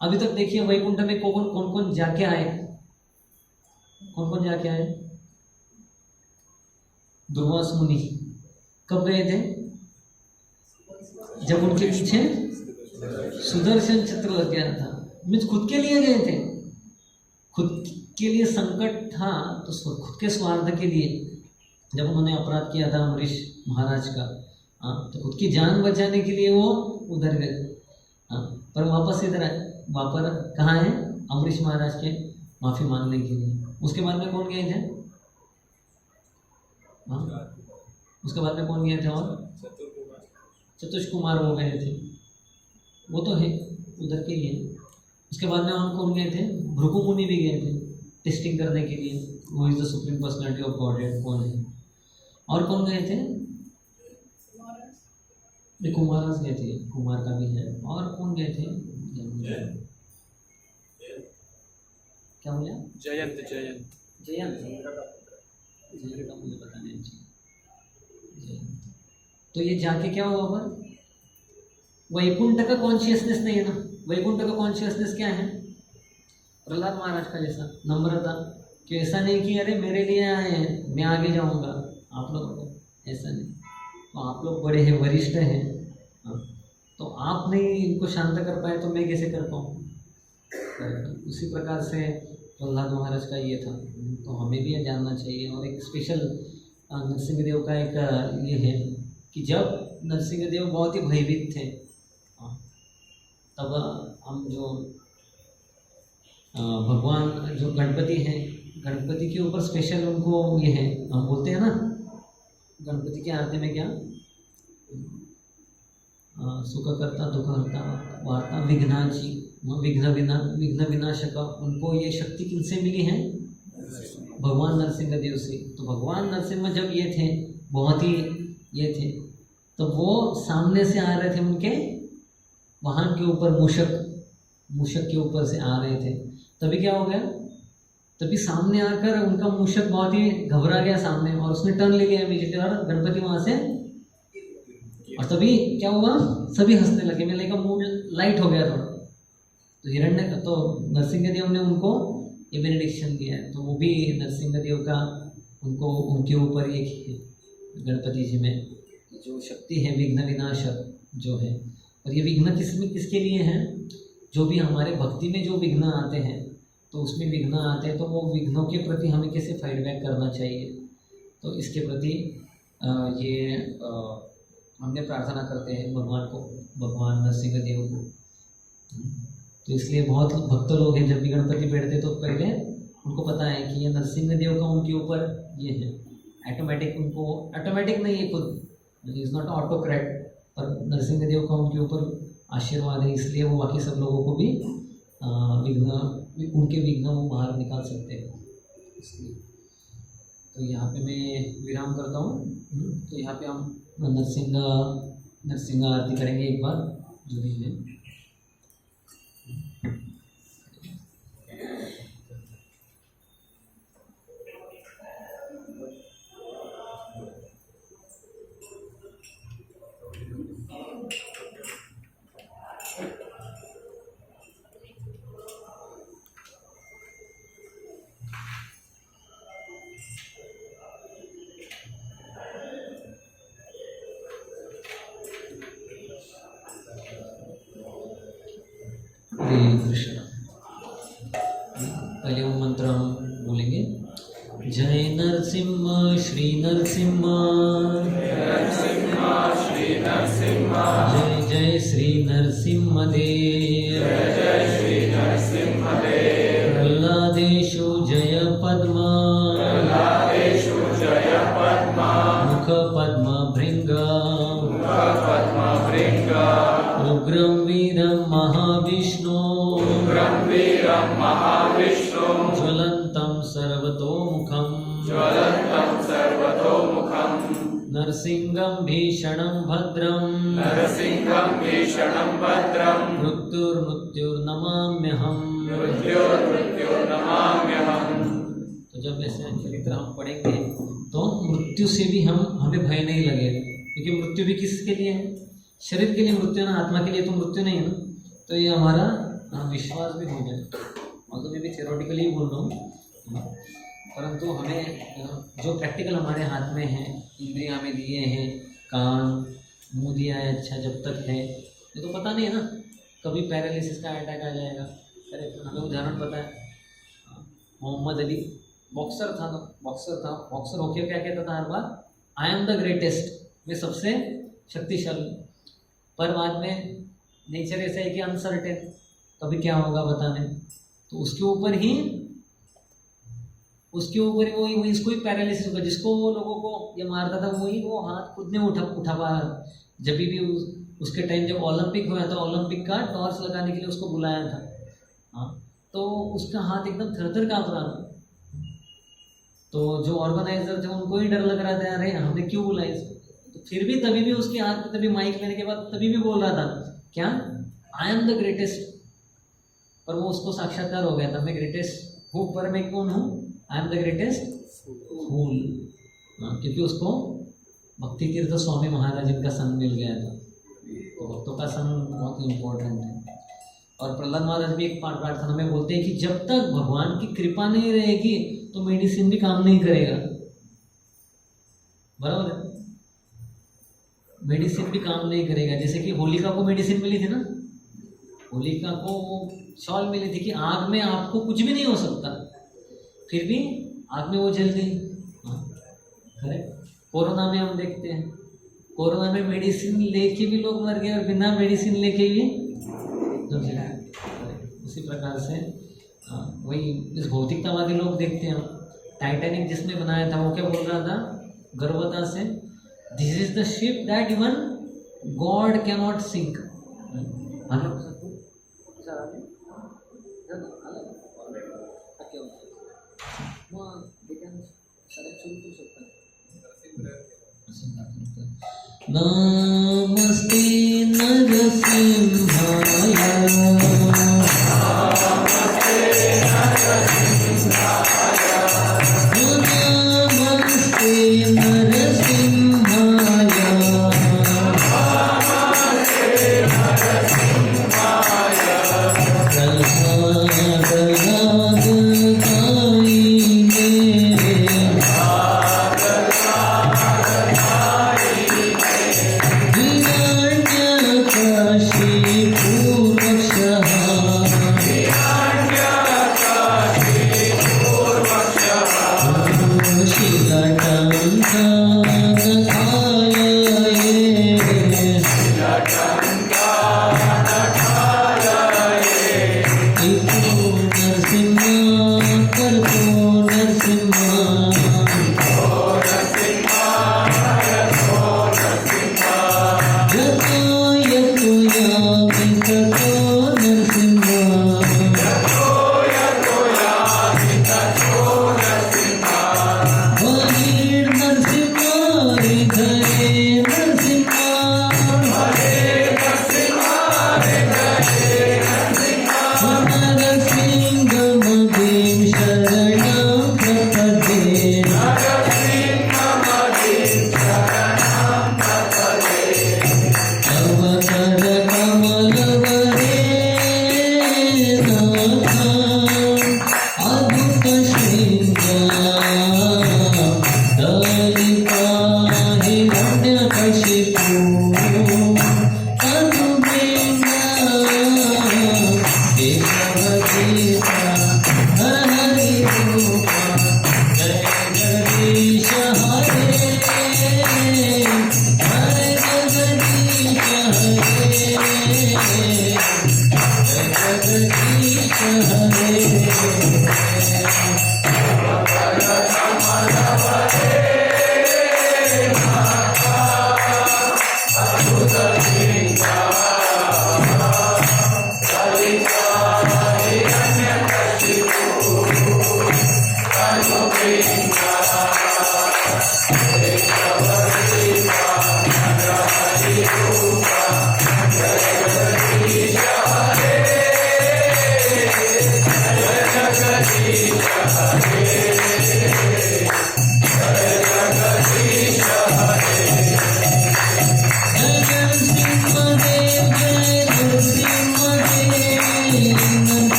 A: अभी तक देखिए वैकुंठ में कौन कौन जाके आए, कौन कौन जाके आए, दुर्वास मुनि कब गए थे, जब उनके पीछे सुदर्शन चक्र लग गया था, मीन्स खुद के लिए गए थे, खुद के लिए संकट था, तो खुद के स्वार्थ के लिए जब उन्होंने अपराध किया था अमरीश महाराज का, तो खुद की जान बचाने के लिए वो उधर गए, पर वापस इधर आए, वापस कहाँ है, अमरीश महाराज के माफ़ी मांगने के लिए। उसके बाद में कौन गए थे, उसके बाद में कौन गए थे, और चतुष कुमार वो गए थे, वो तो है उधर के ही है। उसके बाद में हम कौन गए थे, भृगु मुनि भी गए थे टेस्टिंग करने के लिए, वो is the supreme personality of God कौन है। और कौन गए थे, कुमारस गए थे, कुमार का भी है। और कौन गए थे, क्या बोला,
C: जयंत जयंत
A: जयंत का मुझे पता नहीं चाहिए। तो ये जाके क्या हुआ, पर वैकुंठ का कॉन्शियसनेस नहीं है ना। वैकुंठ का कॉन्शियसनेस क्या है, प्रहलाद महाराज का जैसा नम्रता, कि ऐसा नहीं कि अरे मेरे लिए आए हैं मैं आगे जाऊंगा, आप लोग ऐसा नहीं, तो आप लोग बड़े हैं, वरिष्ठ हैं, तो आप नहीं इनको शांत कर पाए तो मैं कैसे कर पाऊँ। उसी प्रकार से प्रहलाद महाराज का ये था, तो हमें भी ये जानना चाहिए। और एक स्पेशल नरसिंह देव का एक ये है कि जब नरसिंह देव बहुत ही भयभीत थे, तब हम जो भगवान जो गणपति हैं, गणपति के ऊपर स्पेशल उनको ये है, हम बोलते हैं ना गणपति की आरती में क्या, सुख करता दुख हरता वार्ता विघ्नाची, विघ्न विनाशक, उनको ये शक्ति किनसे मिली है, भगवान नरसिंह देव से। तो भगवान नरसिंह जब ये थे, बहुत ही ये थे, तो वो सामने से आ रहे थे, उनके वाहन के ऊपर मूषक के ऊपर से आ रहे थे। तभी क्या हो गया, तभी सामने आकर उनका मूषक बहुत ही घबरा गया सामने, और उसने टर्न ले लिया इमीडिएटली, और गणपति वहाँ से, और तभी क्या हुआ, सभी हंसने लगे, मेरे का मूड लाइट हो गया थोड़ा। तो नरसिंह देव ने उनको ये बेनेडिक्शन दिया है, तो वो भी नरसिंह देव का उनको उनके ऊपर एक गणपति जी में जो शक्ति है विघ्न विनाशक जो है। और ये विघ्न किसके लिए है, जो भी हमारे भक्ति में जो विघ्न आते हैं, तो उसमें विघ्न आते हैं, तो वो विघ्नों के प्रति हमें कैसे फाइट बैक करना चाहिए, तो इसके प्रति हमने प्रार्थना करते हैं भगवान को, भगवान नरसिंह देव को। तो इसलिए बहुत भक्त लोग हैं, जब भी गणपति बैठते तो पहले उनको पता है कि ये नरसिंह देव का उनके ऊपर ये है, ऑटोमेटिक, उनको ऑटोमेटिक नहीं है खुद, इज़ नॉट ऑटोक्रेट, पर नरसिंह देव का उनके ऊपर आशीर्वाद है, इसलिए वो बाकी सब लोगों को भी उनके विघ्न वो बाहर निकाल सकते हैं। इसलिए तो यहाँ पे मैं विराम करता हूँ। तो यहाँ पे हम नरसिंह आरती करेंगे एक बार जो भी है। हरे कृष्ण। पहले वो मंत्र हम बोलेंगे। जय नरसिम्हा श्री नरसिम्हा, जय जय श्री नरसिम्ह देव, प्रह्लादेशु जय पद्मा, मुख पद्म भृंगा, उग्रं वीरं महाविष्णु, ज्वलन्तं सर्वतोमुखं, नरसिंहं भीषणं भद्रं, मृत्युर्नमाम्यहम्। तो जब ऐसे चरित्र हम पढ़ेंगे तो मृत्यु से भी हमें भय नहीं लगेगा, क्योंकि मृत्यु भी किसके लिए है? शरीर के लिए मृत्यु है ना, आत्मा के लिए तो मृत्यु नहीं है ना। तो ये हमारा विश्वास भी हो जाए। और तो मैं भी थियोरेटिकली बोल रहा हूँ, परंतु हमें जो प्रैक्टिकल हमारे हाथ में है, इंद्रियां हमें दिए हैं, कान मुंह दिया है, अच्छा जब तक है, ये तो पता नहीं है ना, कभी पैरालिसिस का अटैक आ जाएगा। हमें उदाहरण पता है, मोहम्मद अली बॉक्सर बॉक्सर होके क्या कहता था हर बार, आई एम द ग्रेटेस्ट, मैं सबसे शक्तिशाली। पर बाद में नेचर ऐसा है कि अनसर्टेन, कभी क्या होगा बता नहीं। तो उसके ऊपर ही वो इसको ही पैरालिसिस होगा। जिसको वो लोगों को ये मारता था वो हाथ खुद ने उठा पा रहा। जब भी उसके टाइम जब ओलंपिक हुआ था, ओलंपिक का टॉर्च लगाने के लिए उसको बुलाया था, हाँ, तो उसका हाथ एकदम थर-थर काँप रहा था। तो जो ऑर्गेनाइजर थे उनको ही डर लग रहा था, अरे हमने क्यों बुलाया इसको। तो फिर भी तभी भी उसके हाथ में तभी माइक लेने के बाद तभी भी बोल रहा था क्या, आई एम द ग्रेटेस्ट। पर वो उसको साक्षात्कार हो गया था, मैं ग्रेटेस्ट हूँ, पर मैं कौन हूँ, आई एम द ग्रेटेस्ट फूल। क्योंकि उसको भक्ति तीर्थ स्वामी महाराज इनका संग मिल गया था। तो भक्तों का संग बहुत इम्पोर्टेंट है। और प्रहलाद महाराज भी एक प्रार्थना में बोलते हैं कि जब तक भगवान की कृपा नहीं रहेगी तो मेडिसिन भी काम नहीं करेगा। बराबर है, मेडिसिन भी काम नहीं करेगा। जैसे कि होलिका को मेडिसिन मिली थी ना, होलिका को वो शॉल मिली थी कि आग में आपको कुछ भी नहीं हो सकता, फिर भी आग में वो जल गई। करेक्ट। कोरोना में हम देखते हैं, कोरोना में मेडिसिन लेके भी लोग मर गए और बिना मेडिसिन लेके भी उसी प्रकार से वही इस भौतिकतावादी लोग देखते हैं। टाइटैनिक जिसने बनाया था वो क्या बोल रहा था गर्वता से, this is the ship that even god can not sink. नमस्ते नरसिंहाय, नमस्ते नरसिंहाय, प्रह्लाद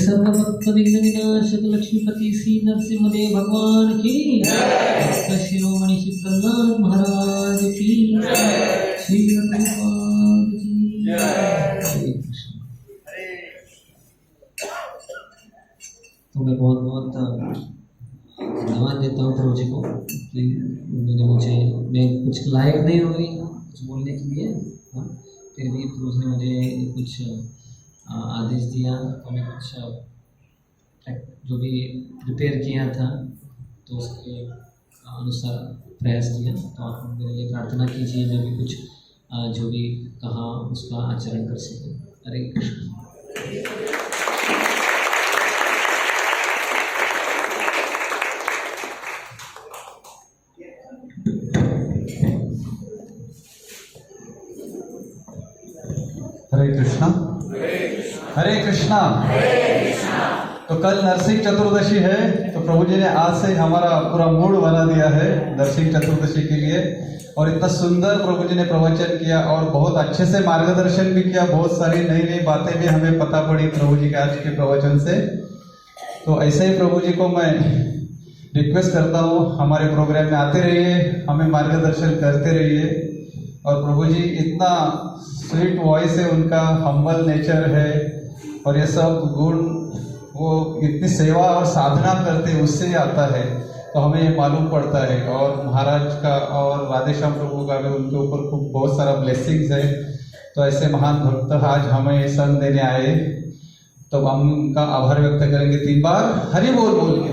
A: सर्वभक्त विघ्न विनाशक लक्ष्मीपति श्री नरसिंहदेव भगवान की जय। शिरोमणि श्री प्रहलाद महाराज की जय। श्री प्रभुपाद की जय। तो मैं बहुत बहुत धन्यवाद देता हूँ प्रभु जी को कि उन्होंने मुझे, मैं कुछ लायक नहीं हो रही कुछ बोलने के लिए, फिर भी प्रभु जी ने मुझे कुछ आदेश दिया तो मैं कुछ जो भी प्रिपेयर किया था तो उसके अनुसार प्रयास किया। तो आप मेरे लिए प्रार्थना कीजिए मैं भी कुछ जो भी कहा उसका आचरण कर सके। हरे कृष्ण।
B: हरे कृष्णा। हरे कृष्णा। तो कल नरसिंह चतुर्दशी है, तो प्रभु जी ने आज से हमारा पूरा मूड बना दिया है नरसिंह चतुर्दशी के लिए। और इतना सुंदर प्रभु जी ने प्रवचन किया और बहुत अच्छे से मार्गदर्शन भी किया, बहुत सारी नई नई बातें भी हमें पता पड़ी प्रभु जी के आज के प्रवचन से। तो ऐसे ही प्रभु जी को मैं रिक्वेस्ट करता हूँ हमारे प्रोग्राम में आते रहिए, हमें मार्गदर्शन करते रहिए। और प्रभु जी इतना स्वीट वॉइस है उनका, हम्बल नेचर है और ये सब गुण वो इतनी सेवा और साधना करते उससे आता है, तो हमें ये मालूम पड़ता है। और महाराज का और राधेश्याम प्रभु का भी उनके ऊपर बहुत सारा ब्लेसिंग्स है। तो ऐसे महान भक्त आज हमें संग देने आए, तो हम उनका आभार व्यक्त करेंगे 3 बार हरि बोल बोल के।